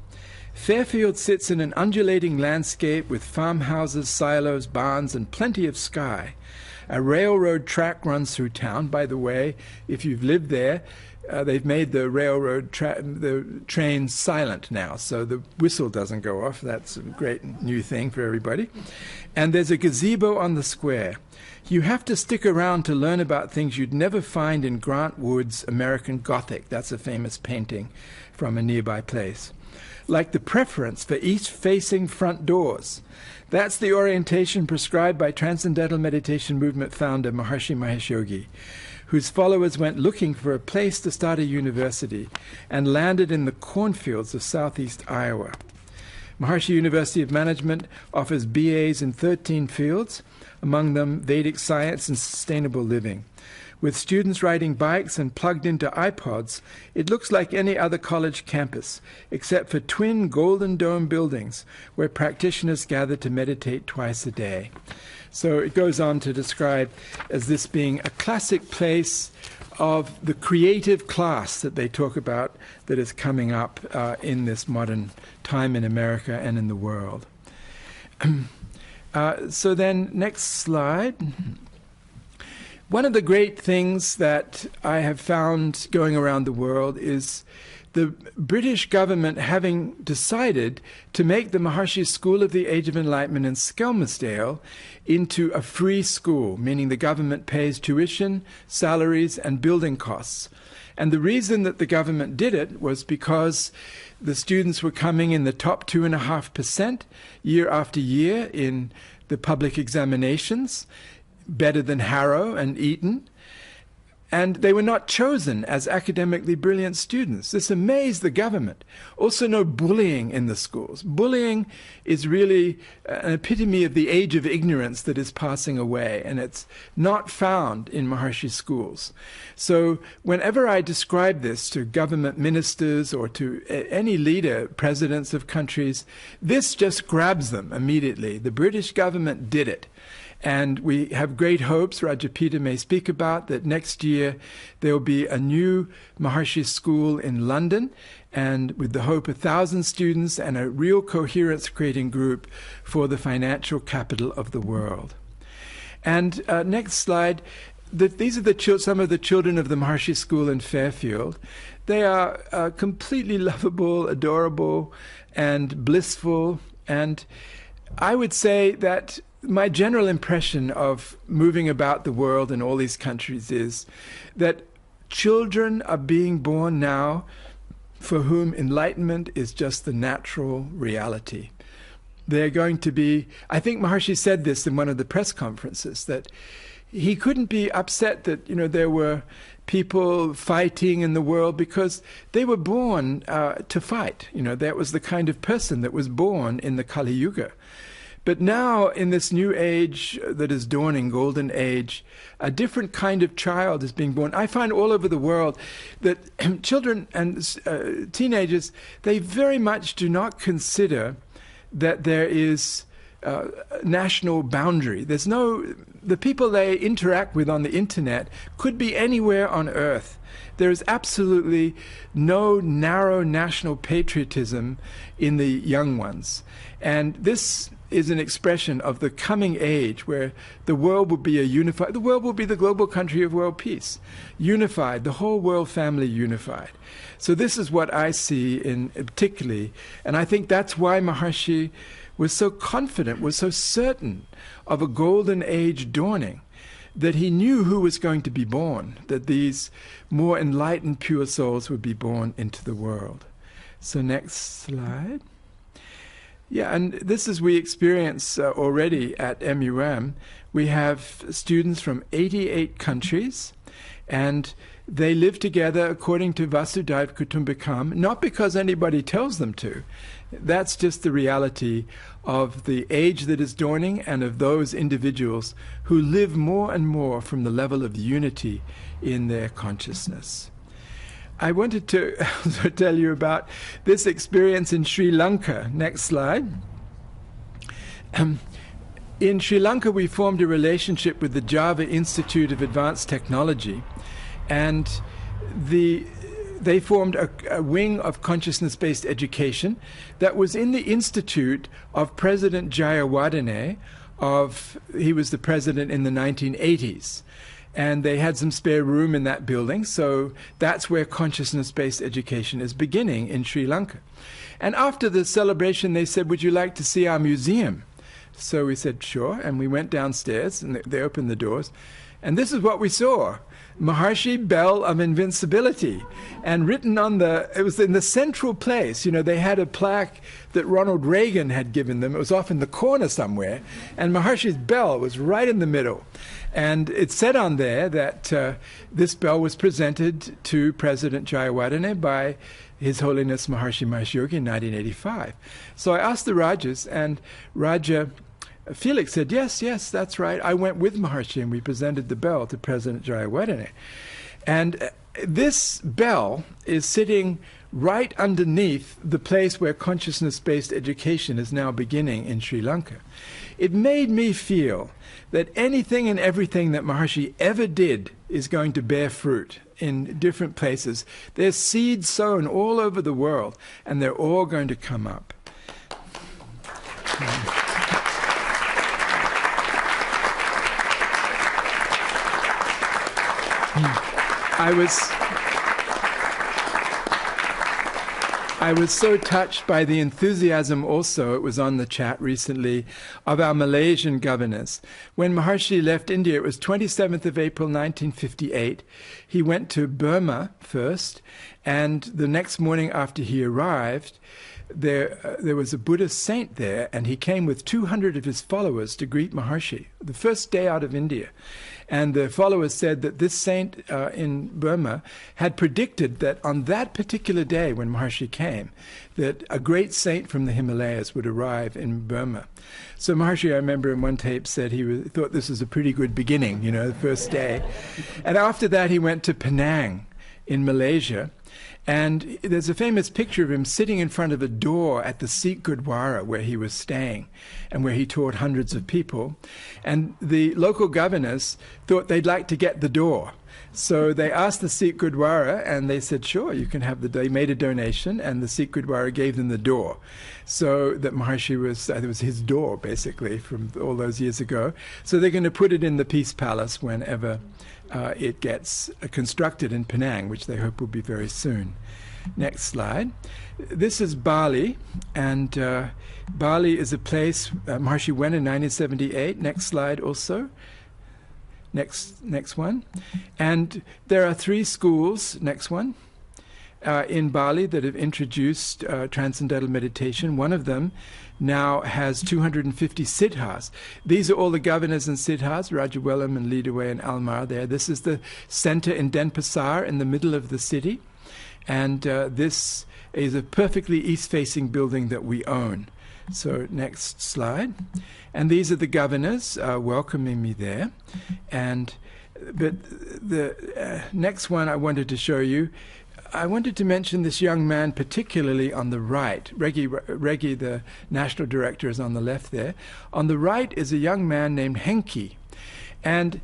Fairfield sits in an undulating landscape with farmhouses, silos, barns, and plenty of sky. A railroad track runs through town. By the way, if you've lived there, they've made the the train silent now, so the whistle doesn't go off. That's a great new thing for everybody. And there's a gazebo on the square. You have to stick around to learn about things you'd never find in Grant Wood's American Gothic. That's a famous painting from a nearby place. Like the preference for east-facing front doors. That's the orientation prescribed by Transcendental Meditation Movement founder Maharishi Mahesh Yogi, whose followers went looking for a place to start a university and landed in the cornfields of southeast Iowa. Maharishi University of Management offers BAs in 13 fields, among them Vedic science and sustainable living. With students riding bikes and plugged into iPods, it looks like any other college campus, except for twin golden dome buildings where practitioners gather to meditate twice a day. So it goes on to describe as this being a classic place of the creative class that they talk about that is coming up in this modern time in America and in the world. So then, next slide. One of the great things that I have found going around the world is the British government having decided to make the Maharishi School of the Age of Enlightenment in Skelmersdale into a free school, meaning the government pays tuition, salaries, and building costs. And the reason that the government did it was because the students were coming in the top 2.5% year after year in the public examinations, better than Harrow and Eton, and they were not chosen as academically brilliant students. This amazed the government. Also, no bullying in the schools. Bullying is really an epitome of the age of ignorance that is passing away, and it's not found in Maharishi schools. So whenever I describe this to government ministers or to any leader, presidents of countries, this just grabs them immediately. The British government did it. And we have great hopes, Rajapita may speak about, that next year there will be a new Maharishi school in London, and with the hope of 1,000 students and a real coherence-creating group for the financial capital of the world. And next slide. These are some of the children of the Maharishi school in Fairfield. They are completely lovable, adorable, and blissful. And I would say that my general impression of moving about the world in all these countries is that children are being born now for whom enlightenment is just the natural reality. They're going to be, I think Maharishi said this in one of the press conferences, that he couldn't be upset that, there were people fighting in the world because they were born to fight. That was the kind of person that was born in the Kali Yuga. But now, in this new age that is dawning, golden age, a different kind of child is being born. I find all over the world that children and teenagers, they very much do not consider that there is national boundary. The people they interact with on the internet could be anywhere on earth. There is absolutely no narrow national patriotism in the young ones. And this is an expression of the coming age where the world will be the world will be the global country of world peace, unified, the whole world family unified. So this is what I see in particularly, and I think that's why Maharishi was so confident, was so certain of a golden age dawning, that he knew who was going to be born, that these more enlightened pure souls would be born into the world. So next slide. Yeah, and this is we experience already at MUM. We have students from 88 countries, and they live together according to Vasudhaiva Kutumbakam, not because anybody tells them to. That's just the reality of the age that is dawning and of those individuals who live more and more from the level of unity in their consciousness. I wanted to also tell you about this experience in Sri Lanka. Next slide. In Sri Lanka, we formed a relationship with the Java Institute of Advanced Technology, and they formed a wing of consciousness-based education that was in the institute of President Jayawardene. He was the president in the 1980s. And they had some spare room in that building, so that's where consciousness-based education is beginning in Sri Lanka. And after the celebration, they said, "Would you like to see our museum?" So we said, "Sure," and we went downstairs, and they opened the doors. And this is what we saw. Maharshi Bell of Invincibility. And written on it was in the central place. You know, they had a plaque that Ronald Reagan had given them. It was off in the corner somewhere. And Maharshi's bell was right in the middle. And it said on there that this bell was presented to President Jayawardeneh by His Holiness Maharshi Mahesh Yogi in 1985. So I asked the Rajas, and Raja Felix said, yes, that's right. I went with Maharshi and we presented the bell to President Jayawardeneh. And this bell is sitting right underneath the place where consciousness-based education is now beginning in Sri Lanka. It made me feel that anything and everything that Maharshi ever did is going to bear fruit in different places. There's seeds sown all over the world, and they're all going to come up. I was so touched by the enthusiasm also, it was on the chat recently, of our Malaysian governors. When Maharshi left India, it was 27th of April 1958. He went to Burma first, and the next morning after he arrived, there was a Buddhist saint there, and he came with 200 of his followers to greet Maharshi, the first day out of India. And the followers said that this saint in Burma had predicted that on that particular day when Maharshi came, that a great saint from the Himalayas would arrive in Burma. So Maharshi, I remember in one tape, said he thought this was a pretty good beginning, you know, the first day. And after that he went to Penang in Malaysia. And there's a famous picture of him sitting in front of a door at the Sikh Gurdwara where he was staying and where he taught hundreds of people. And the local governors thought they'd like to get the door. So they asked the Sikh Gurdwara, and they said, sure, you can have they made a donation, and the Sikh Gurdwara gave them the door. So that Maharshi it was his door, basically, from all those years ago. So they're going to put it in the Peace Palace whenever it gets constructed in Penang, which they hope will be very soon. Next slide. This is Bali, and Bali is a place Maharshi went in 1978. Next slide also. Next one. And there are 3 schools, next one, in Bali that have introduced transcendental meditation. One of them now has 250 siddhas. These are all the governors and siddhas, Rajawelam and Leadaway and Almar there. This is the center in Denpasar in the middle of the city. And this is a perfectly east-facing building that we own. So next slide. And these are the governors welcoming me there. But the next one I wanted to show you, I wanted to mention this young man particularly on the right. Reggie, the national director, is on the left there. On the right is a young man named Henki. And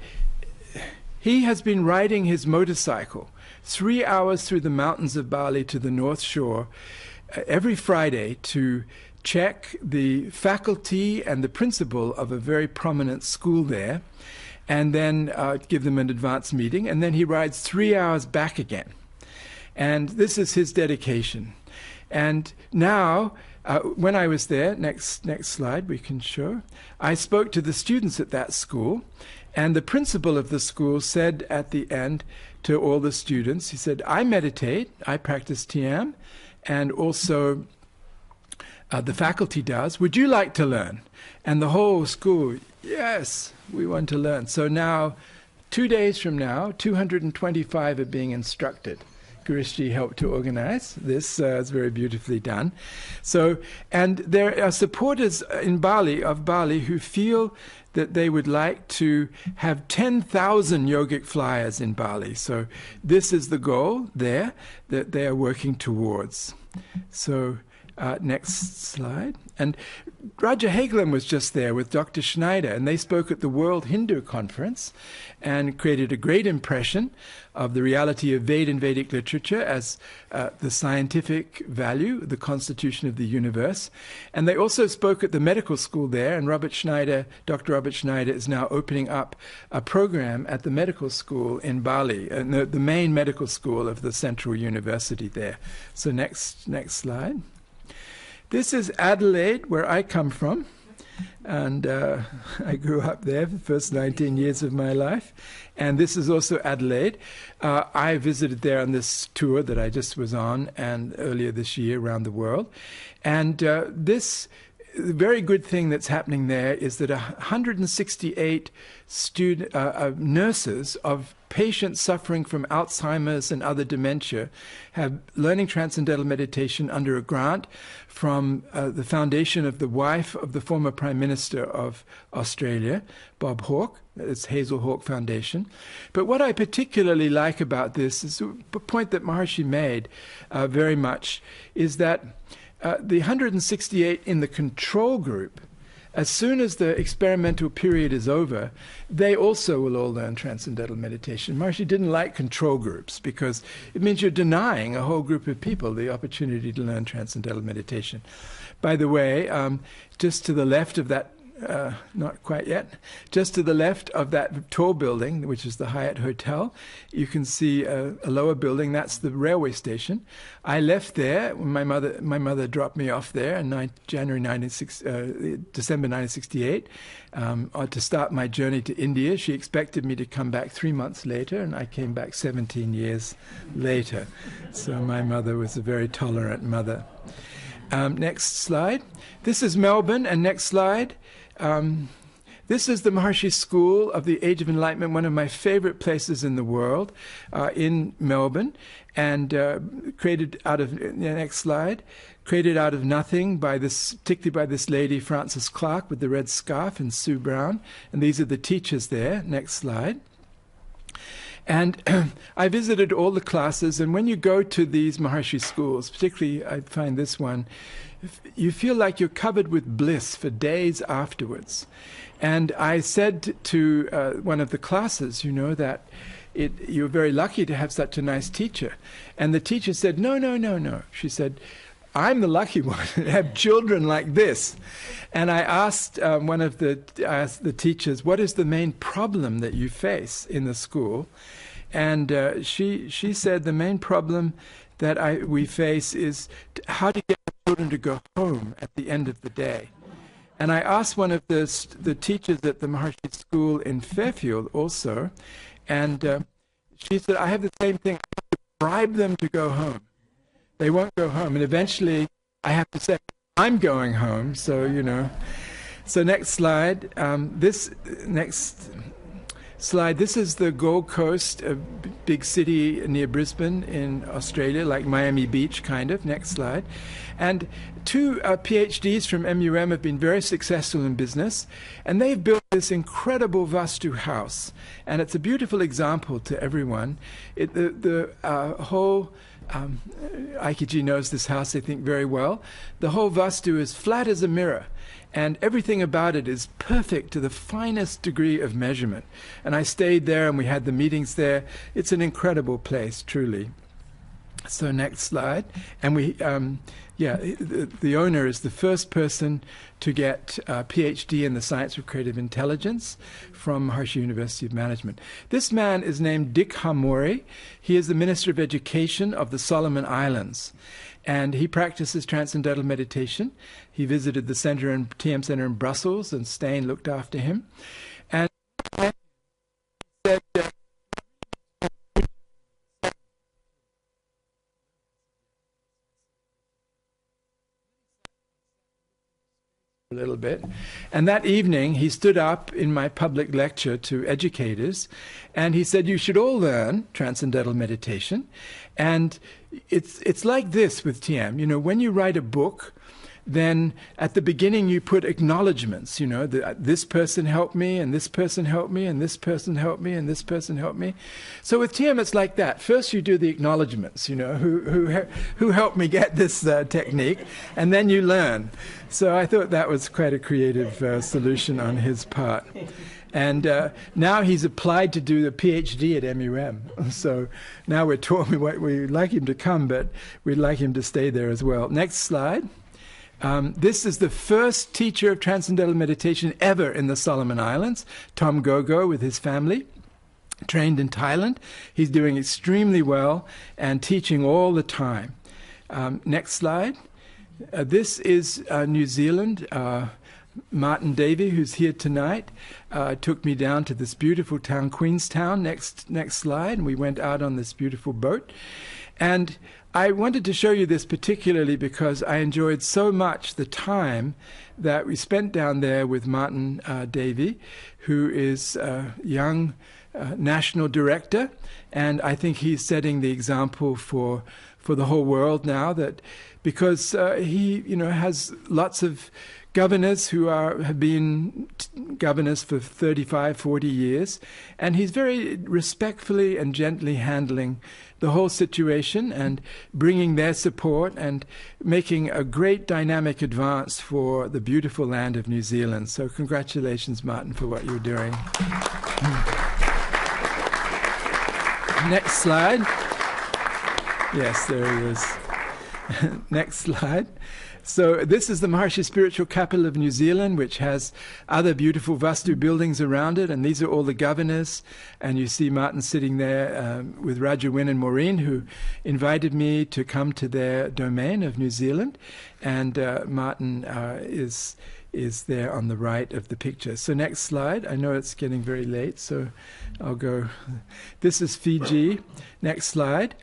he has been riding his motorcycle 3 hours through the mountains of Bali to the North Shore every Friday to check the faculty and the principal of a very prominent school there, and then give them an advance meeting, and then he rides 3 hours back again. And this is his dedication. And now, when I was there, next slide we can show, I spoke to the students at that school, and the principal of the school said at the end to all the students, he said, I meditate, I practice TM, and also the faculty does. Would you like to learn? And the whole school, yes, we want to learn. So now, 2 days from now, 225 are being instructed. Gurishji helped to organize this. It's very beautifully done. So, and there are supporters in Bali, who feel that they would like to have 10,000 yogic flyers in Bali. So this is the goal there that they are working towards. So next slide. And Raja Heglam was just there with Dr. Schneider, and they spoke at the World Hindu Conference and created a great impression of the reality of Veda and Vedic literature as the scientific value, the constitution of the universe. And they also spoke at the medical school there, and Dr. Robert Schneider is now opening up a program at the medical school in Bali, the main medical school of the Central University there. So next slide. This is Adelaide, where I come from. and I grew up there for the first 19 years of my life. And this is also Adelaide. I visited there on this tour that I just was on, and earlier this year around the world. And this very good thing that's happening there is that 168 nurses of patients suffering from Alzheimer's and other dementia have learning transcendental meditation under a grant from the foundation of the wife of the former Prime Minister of Australia, Bob Hawke. It's Hazel Hawke Foundation. But what I particularly like about this is a point that Maharshi made very much, is that the 168 in the control group, as soon as the experimental period is over, they also will all learn transcendental meditation. Maharshi didn't like control groups because it means you're denying a whole group of people the opportunity to learn transcendental meditation. By the way, just to the left of that, not quite yet, just to the left of that tall building, which is the Hyatt Hotel, you can see a lower building. That's the railway station. I left there when my mother dropped me off there in December 1968 to start my journey to India. She expected me to come back 3 months later, and I came back 17 years later. So my mother was a very tolerant mother. Next slide. This is Melbourne, and next slide. This is the Maharshi School of the Age of Enlightenment, one of my favorite places in the world, in Melbourne, and created out of, next slide, created out of nothing by this, particularly by this lady, Frances Clark, with the red scarf, and Sue Brown, and these are the teachers there. Next slide. And I visited all the classes, and when you go to these Maharshi schools, particularly I find this one, you feel like you're covered with bliss for days afterwards. And I said to one of the classes, you know, that you're very lucky to have such a nice teacher. And the teacher said, no, no, no, no. She said, I'm the lucky one to have children like this. And I asked one of the teachers, what is the main problem that you face in the school? And she said the main problem that we face is how to get children to go home at the end of the day. And I asked one of the teachers at the Maharshi School in Fairfield also, and she said, I have the same thing. I have to bribe them to go home. They won't go home. And eventually I have to say, I'm going home. So, you know. So next slide. Next slide. This is the Gold Coast, a big city near Brisbane in Australia, like Miami Beach, kind of. Next slide. And two PhDs from MUM have been very successful in business, and they've built this incredible Vastu house. And it's a beautiful example to everyone. The whole... Aikiji knows this house, I think, very well. The whole Vastu is flat as a mirror, and everything about it is perfect to the finest degree of measurement. And I stayed there, and we had the meetings there. It's an incredible place, truly. So next slide. And we, the owner is the first person to get a PhD in the science of creative intelligence from Marsh University of Management. This man is named Dick Hamari. He is the Minister of Education of the Solomon Islands, and he practices transcendental meditation. He visited the TM Center in Brussels, and Stain looked after him. And he said, a little bit. And that evening he stood up in my public lecture to educators, and he said, you should all learn transcendental meditation. And it's like this with TM. You know, when you write a book, then at the beginning you put acknowledgements, you know, this person helped me, and this person helped me, and this person helped me, and this person helped me. So with TM it's like that. First you do the acknowledgements, you know, who helped me get this technique, and then you learn. So I thought that was quite a creative solution on his part. And now he's applied to do the PhD at MUM. So now we're talking, we'd like him to come, but we'd like him to stay there as well. Next slide. This is the first teacher of transcendental meditation ever in the Solomon Islands, Tom Gogo, with his family, trained in Thailand. He's doing extremely well and teaching all the time. Next slide. This is New Zealand. Martin Davey, who's here tonight, took me down to this beautiful town, Queenstown. Next slide. And we went out on this beautiful boat. And I wanted to show you this particularly because I enjoyed so much the time that we spent down there with Martin Davey, who is a young national director. And I think he's setting the example for the whole world now, that because he has lots of governors who have been governors for 35, 40 years, and he's very respectfully and gently handling the whole situation and bringing their support and making a great dynamic advance for the beautiful land of New Zealand. So congratulations, Martin, for what you're doing. Next slide. Yes, there he is. Next slide. So this is the Maharshi Spiritual Capital of New Zealand, which has other beautiful Vastu buildings around it, and these are all the governors. And you see Martin sitting there with Raja Wynne and Maureen, who invited me to come to their domain of New Zealand. And Martin is there on the right of the picture. So next slide. I know it's getting very late, so I'll go. This is Fiji. Next slide.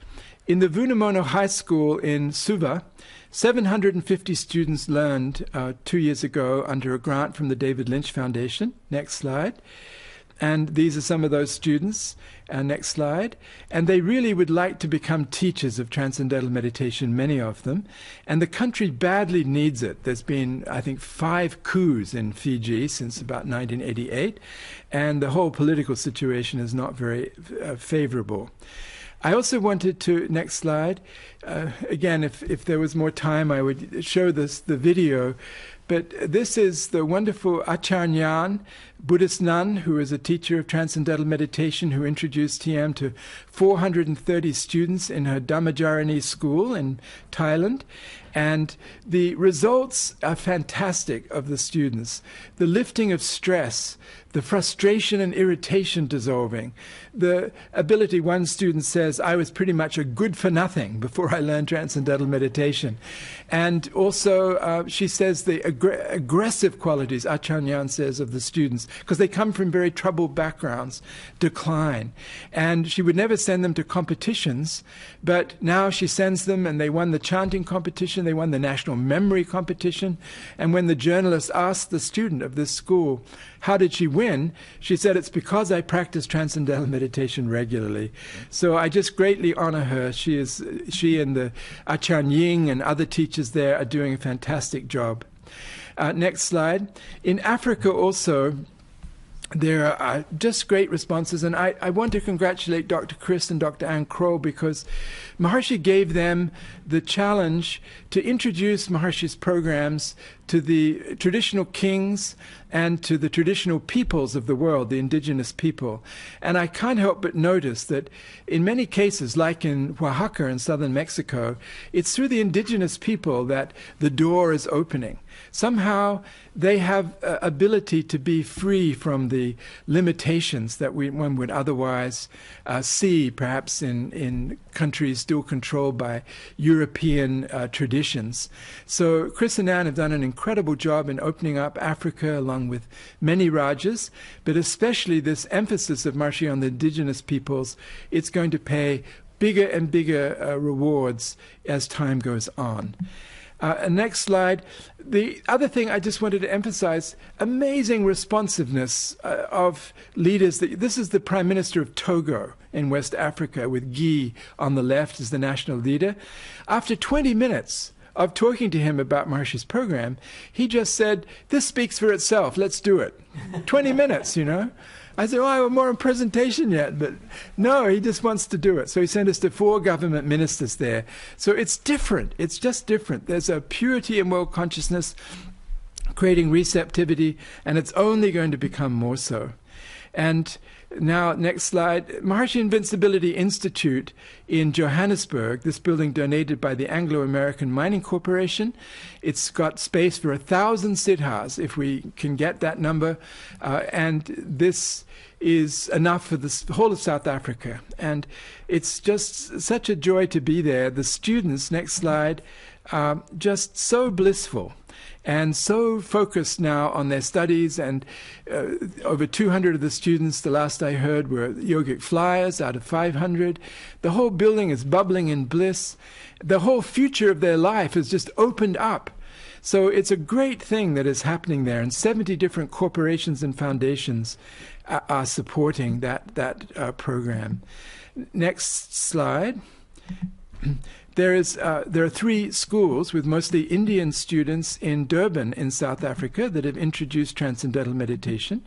In the Vunamono High School in Suva, 750 students learned 2 years ago under a grant from the David Lynch Foundation. Next slide. And these are some of those students. Next slide. And they really would like to become teachers of transcendental meditation, many of them. And the country badly needs it. There's been, I think, 5 coups in Fiji since about 1988. And the whole political situation is not very favorable. I also wanted to, next slide, again, if there was more time, I would show the video. But this is the wonderful Acharnyan, Buddhist nun, who is a teacher of transcendental meditation, who introduced TM to 430 students in her Dhammajarani school in Thailand. And the results are fantastic of the students. The lifting of stress, the frustration and irritation dissolving, the ability, one student says, I was pretty much a good for nothing before I learned transcendental meditation. And also she says the aggressive qualities, Acharnyan says, of the students, because they come from very troubled backgrounds, decline. And she would never send them to competitions, but now she sends them, and they won the chanting competition, they won the national memory competition. And when the journalist asked the student of this school, how did she win? She said, it's because I practice transcendental meditation regularly. So I just greatly honor her. She and the Achan Ying and other teachers there are doing a fantastic job. Next slide. In Africa also, there are just great responses, and I want to congratulate Dr. Chris and Dr. Ann Kroll, because Maharshi gave them the challenge to introduce Maharshi's programs to the traditional kings and to the traditional peoples of the world, the indigenous people. And I can't help but notice that in many cases, like in Oaxaca in southern Mexico, it's through the indigenous people that the door is opening. Somehow they have ability to be free from the limitations that one would otherwise see, perhaps in countries still controlled by European traditions. So Chris and Ann have done an incredible job in opening up Africa along with many Rajas, but especially this emphasis of Maharshi on the indigenous peoples. It's going to pay bigger and bigger rewards as time goes on. Next slide. The other thing I just wanted to emphasize, amazing responsiveness of leaders. This is the Prime Minister of Togo in West Africa, with Guy on the left as the national leader. After 20 minutes of talking to him about Maharshi's program, he just said, this speaks for itself, let's do it. 20 minutes, you know. I said, oh, I have more in presentation yet, but no, he just wants to do it. So he sent us to 4 government ministers there. So it's different. It's just different. There's a purity in world consciousness, creating receptivity, and it's only going to become more so. And now, next slide. Maharshi Invincibility Institute in Johannesburg, this building donated by the Anglo-American Mining Corporation. It's got space for 1,000 siddhas, if we can get that number. And this is enough for the whole of South Africa. And it's just such a joy to be there. The students, next slide, just so blissful. and so focused now on their studies. And over 200 of the students, the last I heard, were yogic flyers out of 500. The whole building is bubbling in bliss. The whole future of their life has just opened up. So it's a great thing that is happening there, and 70 different corporations and foundations are supporting that program. Next slide. There are 3 schools with mostly Indian students in Durban in South Africa that have introduced transcendental meditation.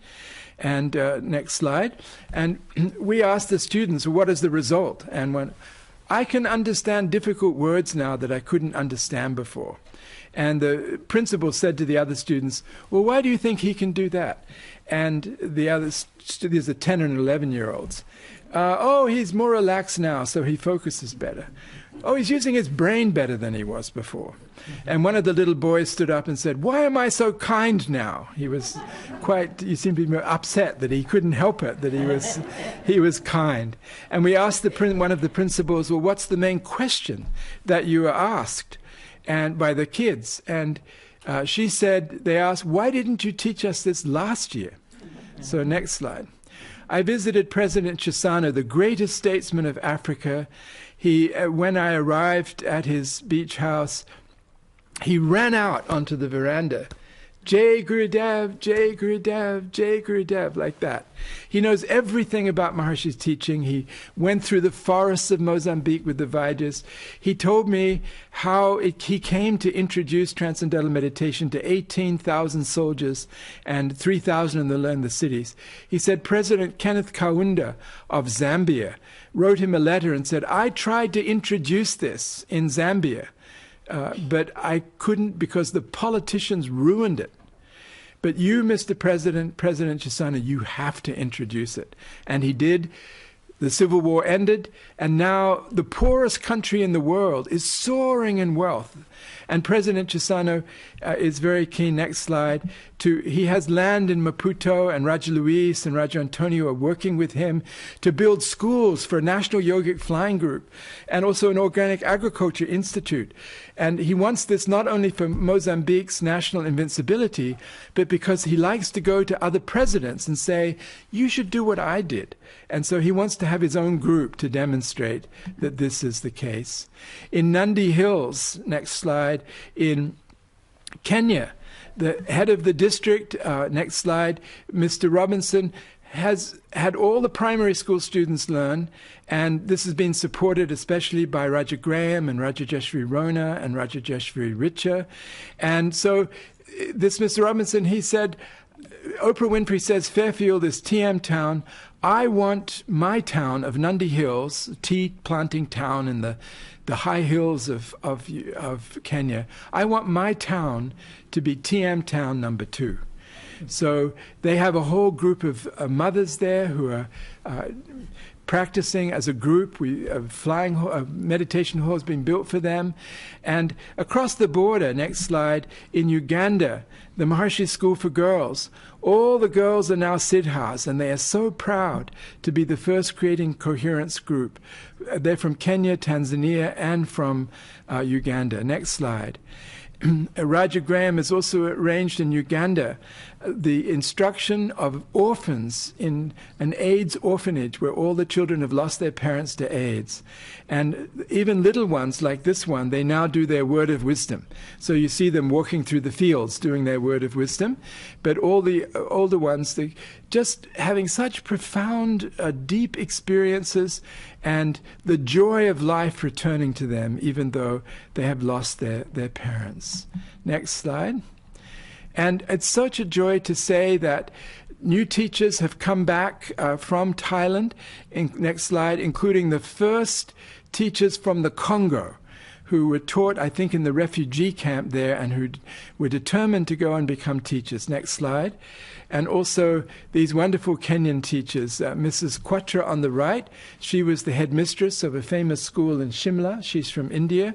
And next slide. And we asked the students, what is the result? And when I can understand difficult words now that I couldn't understand before. And the principal said to the other students, well, why do you think he can do that? And the others, these are 10 and 11-year-olds. Oh, he's more relaxed now, so he focuses better. Oh, he's using his brain better than he was before. And one of the little boys stood up and said, why am I so kind now? He was he seemed to be upset that he couldn't help it, that he was kind. And we asked one of the principals, well, what's the main question that you were asked? And by the kids. And she said, they asked, why didn't you teach us this last year? So next slide. I visited President Chisano, the greatest statesman of Africa. When I arrived at his beach house, he ran out onto the veranda. Jai Gurudev, Jai Gurudev, Jai Gurudev, like that. He knows everything about Maharshi's teaching. He went through the forests of Mozambique with the Vaidhas. He told me how he came to introduce transcendental meditation to 18,000 soldiers and 3,000 in the cities. He said President Kenneth Kaunda of Zambia wrote him a letter and said, I tried to introduce this in Zambia, but I couldn't because the politicians ruined it. But you, Mr. President, President Chisano, you have to introduce it. And he did. The Civil War ended, and now the poorest country in the world is soaring in wealth. And President Chisano is very keen, next slide, he has land in Maputo, and Raja Luis and Raja Antonio are working with him to build schools for a National Yogic Flying Group and also an Organic Agriculture Institute. And he wants this not only for Mozambique's national invincibility, but because he likes to go to other presidents and say, you should do what I did. And so he wants to have his own group to demonstrate that this is the case. In Nandi Hills, next slide, in Kenya, the head of the district, next slide, Mr. Robinson, has had all the primary school students learn, and this has been supported especially by Raja Graham and Raja Jeshri Rona and Raja Jeshri Richa. And so this Mr. Robinson, he said, Oprah Winfrey says Fairfield is TM town. I want my town of Nandi Hills, tea planting town in the high hills of Kenya. I want my town to be TM town number 2. So they have a whole group of mothers there who are practicing as a group. A meditation hall has been built for them. And across the border, next slide, in Uganda, the Maharshi School for Girls, all the girls are now siddhas, and they are so proud to be the first creating coherence group. They're from Kenya, Tanzania, and from Uganda. Next slide. Raja Graham has also arranged in Uganda the instruction of orphans in an AIDS orphanage where all the children have lost their parents to AIDS. And even little ones like this one, they now do their word of wisdom. So you see them walking through the fields doing their word of wisdom. But all the older ones, they just having such profound, deep experiences and the joy of life returning to them, even though they have lost their parents. Next slide. And it's such a joy to say that new teachers have come back from Thailand, next slide, including the first teachers from the Congo, who were taught, I think, in the refugee camp there and who were determined to go and become teachers. Next slide. And also these wonderful Kenyan teachers, Mrs. Quatra on the right. She was the headmistress of a famous school in Shimla. She's from India.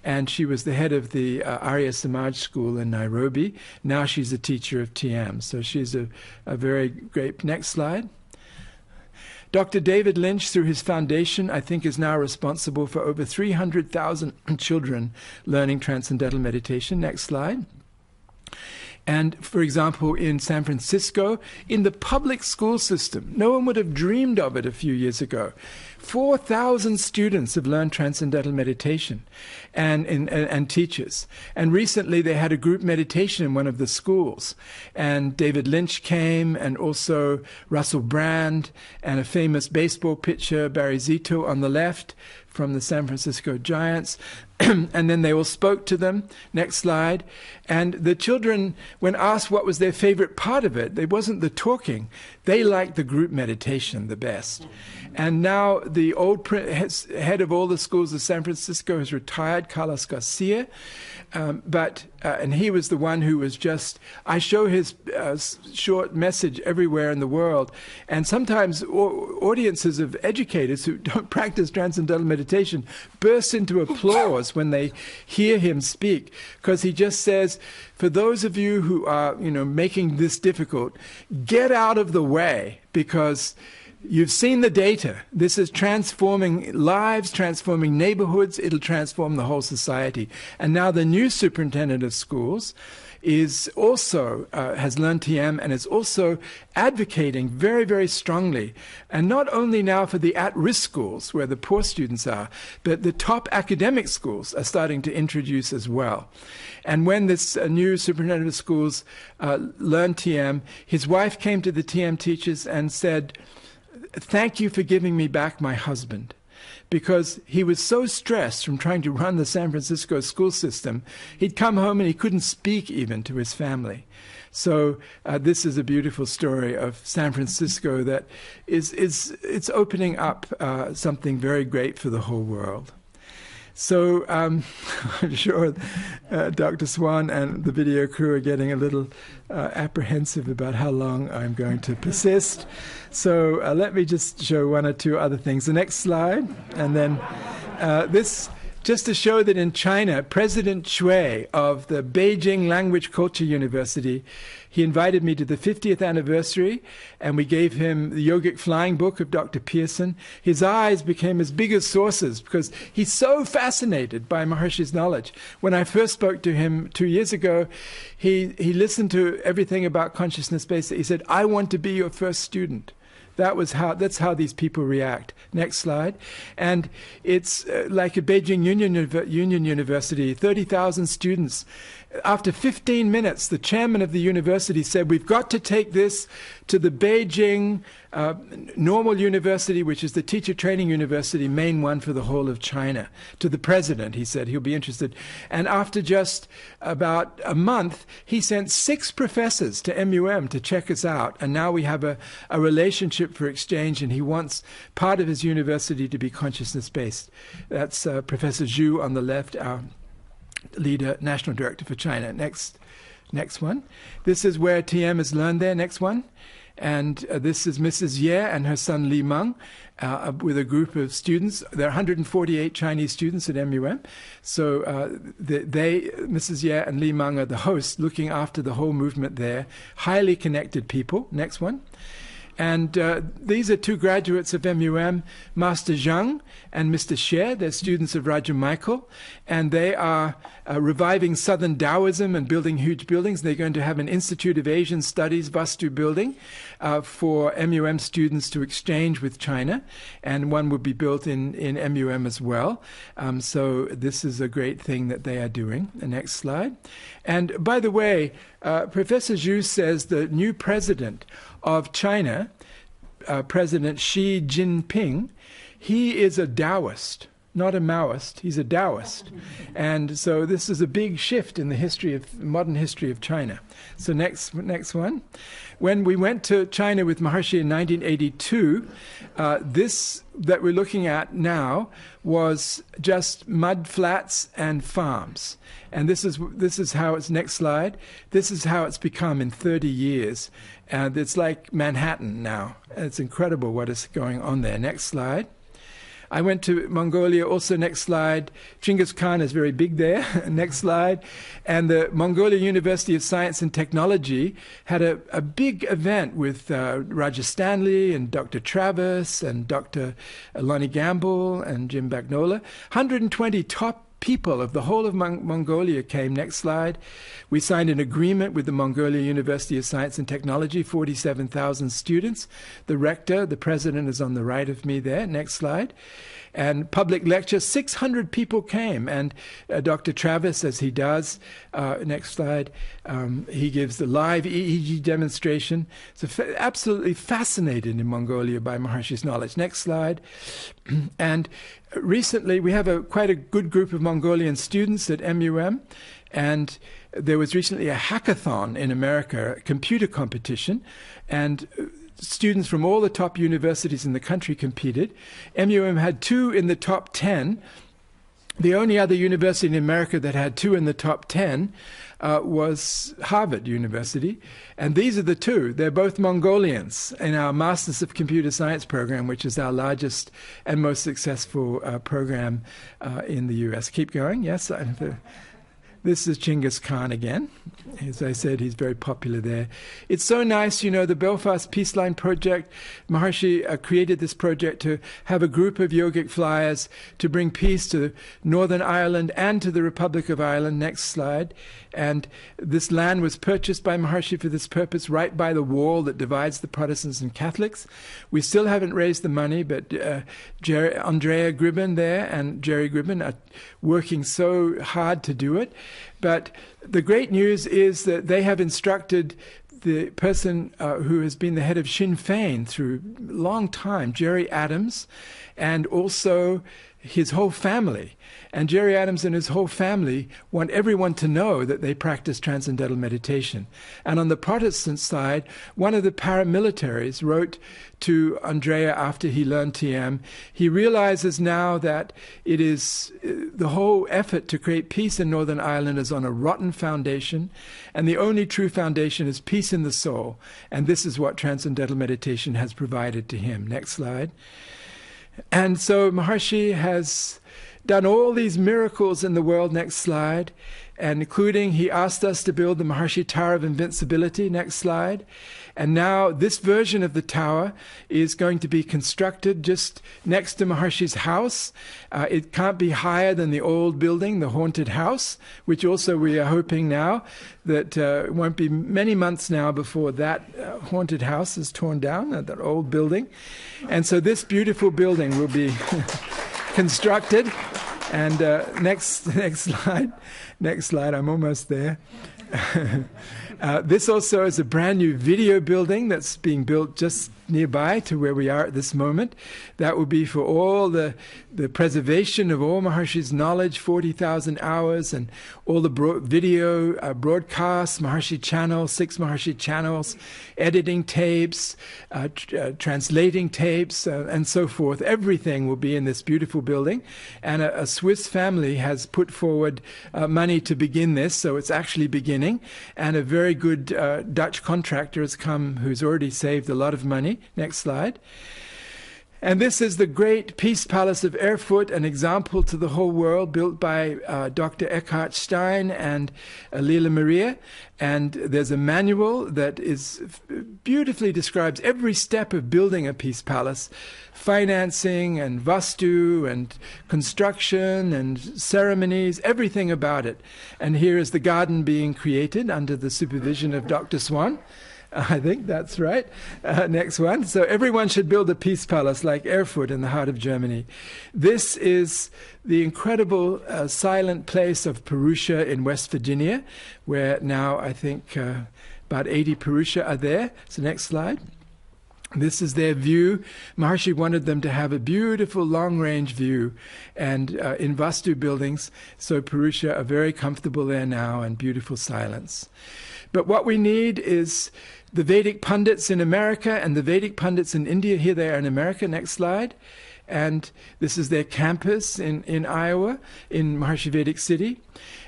And she was the head of the Arya Samaj school in Nairobi. Now she's a teacher of TM. So she's a very great... Next slide. Dr. David Lynch, through his foundation, I think is now responsible for over 300,000 children learning transcendental meditation. Next slide. And, for example, in San Francisco, in the public school system, no one would have dreamed of it a few years ago. 4,000 students have learned transcendental meditation and teachers. And recently they had a group meditation in one of the schools. And David Lynch came, and also Russell Brand, and a famous baseball pitcher, Barry Zito, on the left from the San Francisco Giants. And then they all spoke to them. Next slide. And the children, when asked what was their favorite part of it, it wasn't the talking. They liked the group meditation the best. And now the old head of all the schools of San Francisco has retired, Carlos Garcia. And he was the one who was just, I show his short message everywhere in the world. And sometimes audiences of educators who don't practice transcendental meditation burst into applause when they hear him speak, because he just says, for those of you who are, making this difficult, get out of the way, because you've seen the data. This is transforming lives, transforming neighborhoods. It'll transform the whole society. And now the new superintendent of schools is also has learned TM and is also advocating very, very strongly, and not only now for the at-risk schools where the poor students are, but the top academic schools are starting to introduce as well. And when this new superintendent of schools learned TM, his wife came to the TM teachers and said, "Thank you for giving me back my husband," because he was so stressed from trying to run the San Francisco school system. He'd come home and he couldn't speak even to his family. So this is a beautiful story of San Francisco that it's opening up something very great for the whole world. So I'm sure Dr. Swan and the video crew are getting a little apprehensive about how long I'm going to persist. So let me just show one or two other things. The next slide. And then this, just to show that in China, President Shui of the Beijing Language Culture University, he invited me to the 50th anniversary, and we gave him the Yogic Flying Book of Dr. Pearson. His eyes became as big as saucers because he's so fascinated by Maharshi's knowledge. When I first spoke to him 2 years ago, he listened to everything about consciousness-based. He said, "I want to be your first student." That's how these people react. Next slide. And it's like at Beijing Union University, 30,000 students. After 15 minutes, the chairman of the university said, "We've got to take this to the Beijing Normal University, which is the teacher training university, main one for the whole of China." To the president, he said he'll be interested. And after just about a month, he sent 6 professors to MUM to check us out. And now we have a relationship for exchange, and he wants part of his university to be consciousness-based. That's Professor Zhu on the left, our leader, national director for China. Next one. This is where TM is learned there. Next one. And this is Mrs. Ye and her son Li Meng with a group of students. There are 148 Chinese students at MUM. So Mrs. Ye and Li Meng are the hosts looking after the whole movement there. Highly connected people. Next one. And these are 2 graduates of MUM, Master Zhang and Mr. Xie. They're students of Raja Michael. And they are reviving Southern Taoism and building huge buildings. They're going to have an Institute of Asian Studies Vastu building for MUM students to exchange with China. And one will be built in MUM as well. So this is a great thing that they are doing. The next slide. And by the way, Professor Zhu says the new president of China, President Xi Jinping, he is a Taoist, not a Maoist. He's a Taoist. And so this is a big shift in the modern history of China. So next one. When we went to China with Maharshi in 1982, this that we're looking at now was just mud flats and farms. And this is how it's, next slide, this is how it's become in 30 years. And it's like Manhattan now. It's incredible what is going on there. Next slide. I went to Mongolia also. Next slide. Genghis Khan is very big there. Next slide. And the Mongolia University of Science and Technology had a big event with Roger Stanley and Dr. Travis and Dr. Lonnie Gamble and Jim Bagnola. 120 top people of the whole of Mongolia came. Next slide. We signed an agreement with the Mongolia University of Science and Technology, 47,000 students. The rector, the president, is on the right of me there. Next slide. And public lecture, 600 people came. And Dr. Travis, as he does, next slide, he gives the live EEG demonstration. So absolutely fascinated in Mongolia by Maharshi's knowledge. Next slide. And recently, we have quite a good group of Mongolian students at MUM. And there was recently a hackathon in America, a computer competition. And students from all the top universities in the country competed. MUM had 2 in the top 10. The only other university in America that had 2 in the top 10 was Harvard University. And these are the 2. They're both Mongolians in our Masters of Computer Science program, which is our largest and most successful program in the US. Keep going. Yes. This is Chinggis Khan again. As I said, he's very popular there. It's so nice, you know, the Belfast Peace Line project. Maharshi created this project to have a group of yogic flyers to bring peace to Northern Ireland and to the Republic of Ireland. Next slide. And this land was purchased by Maharshi for this purpose, right by the wall that divides the Protestants and Catholics. We still haven't raised the money, but Andrea Gribben there and Jerry Gribben are working so hard to do it. But the great news is that they have instructed the person who has been the head of Sinn Féin through a long time, Jerry Adams, and also his whole family. And Jerry Adams and his whole family want everyone to know that they practice transcendental meditation. And on the Protestant side, one of the paramilitaries wrote to Andrea after he learned TM, he realizes now that it is the whole effort to create peace in Northern Ireland is on a rotten foundation, and the only true foundation is peace in the soul. And this is what transcendental meditation has provided to him. Next slide. And so Maharshi has done all these miracles in the world. Next slide. And including, he asked us to build the Maharshi Tower of Invincibility. Next slide. And now this version of the tower is going to be constructed just next to Maharshi's house. It can't be higher than the old building, the haunted house, which also we are hoping now that it won't be many months now before that haunted house is torn down, that old building. And so this beautiful building will be constructed. And next slide. Next slide. I'm almost there. This also is a brand new video building that's being built just nearby to where we are at this moment. That will be for all the preservation of all Maharshi's knowledge, 40,000 hours, and all the video broadcasts, Maharshi channels, 6 Maharshi channels, editing tapes, translating tapes, and so forth. Everything will be in this beautiful building. And a Swiss family has put forward money to begin this, so it's actually beginning. And a very good Dutch contractor has come who's already saved a lot of money. Next slide. And this is the great Peace Palace of Erfurt, an example to the whole world, built by Dr. Eckhart Stein and Lila Maria. And there's a manual that beautifully describes every step of building a peace palace, financing and vastu and construction and ceremonies, everything about it. And here is the garden being created under the supervision of Dr. Swan. I think that's right. Next one. So everyone should build a peace palace like Erfurt in the heart of Germany. This is the incredible silent place of Purusha in West Virginia, where now I think about 80 Purusha are there. So next slide. This is their view. Maharshi wanted them to have a beautiful long-range view and in Vastu buildings, so Purusha are very comfortable there now and beautiful silence. But what we need is the Vedic pundits in America and the Vedic pundits in India. Here they are in America. Next slide. And this is their campus in Iowa, in Maharshi Vedic City.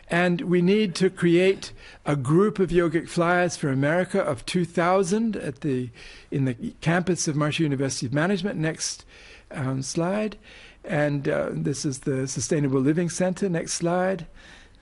And we need to create a group of yogic flyers for America of 2,000 in the campus of Marsh University of Management. Next slide. And this is the Sustainable Living Center. Next slide.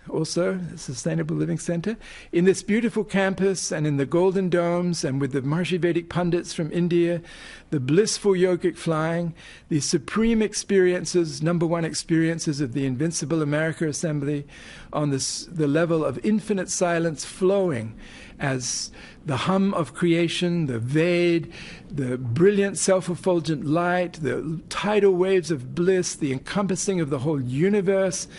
also the Sustainable Living Center, in this beautiful campus and in the golden domes and with the Maharishi Vedic Pundits from India, the blissful yogic flying, the supreme experiences, number one experiences of the Invincible America Assembly on the level of infinite silence flowing as the hum of creation, the Ved, the brilliant self-effulgent light, the tidal waves of bliss, the encompassing of the whole universe,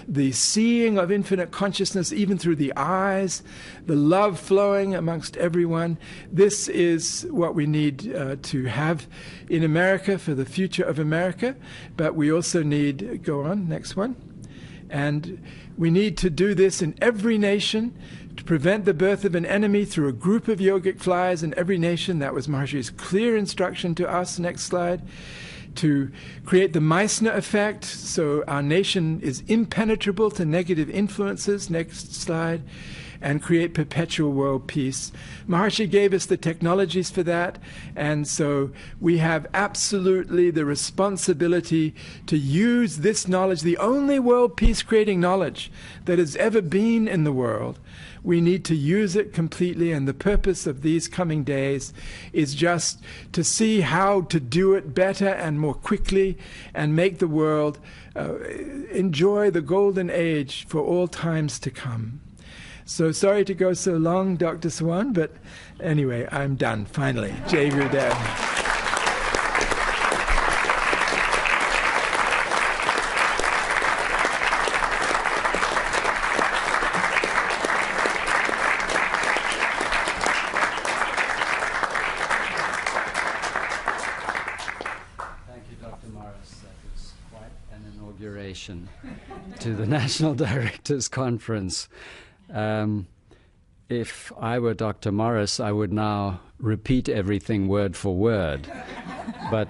the seeing of infinite consciousness even through the eyes, the love flowing amongst everyone. This is what we need to have in America for the future of America. But we also need, go on, next one. And we need to do this in every nation, to prevent the birth of an enemy through a group of yogic flyers in every nation. That was Maharishi's clear instruction to us. Next slide. To create the Meissner effect, so our nation is impenetrable to negative influences. Next slide. And create perpetual world peace. Maharishi gave us the technologies for that, and so we have absolutely the responsibility to use this knowledge, the only world peace creating knowledge that has ever been in the world. We need to use it completely, and the purpose of these coming days is just to see how to do it better and more quickly and make the world enjoy the golden age for all times to come. So sorry to go so long, Dr. Swan, but anyway, I'm done, finally. Jai Gurudev. Thank you, Dr. Morris. That was quite an inauguration to the National Directors Conference. If I were Dr. Morris, I would now repeat everything word for word. But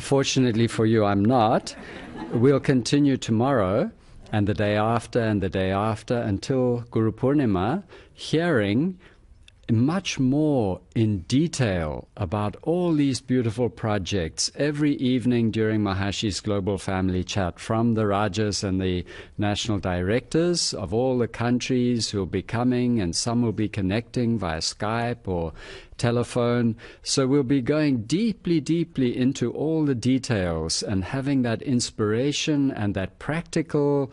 fortunately for you, I'm not. We'll continue tomorrow and the day after and the day after until Guru Purnima, hearing much more in detail about all these beautiful projects every evening during Maharishi's Global Family Chat from the Rajas and the national directors of all the countries who will be coming, and some will be connecting via Skype or telephone. So we'll be going deeply, deeply into all the details and having that inspiration and that practical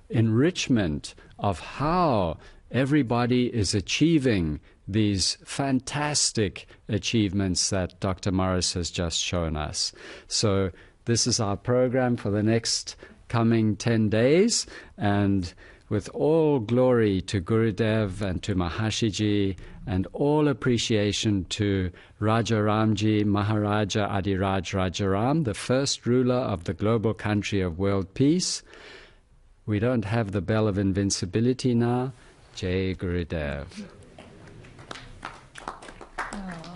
enrichment of how everybody is achieving these fantastic achievements that Dr. Morris has just shown us. So this is our program for the next coming 10 days. And with all glory to Gurudev and to Mahashiji, and all appreciation to Raja Ramji Maharaja Adiraj Rajaram, the first ruler of the global country of world peace. We don't have the bell of invincibility now. Jai Gurudev. Oh.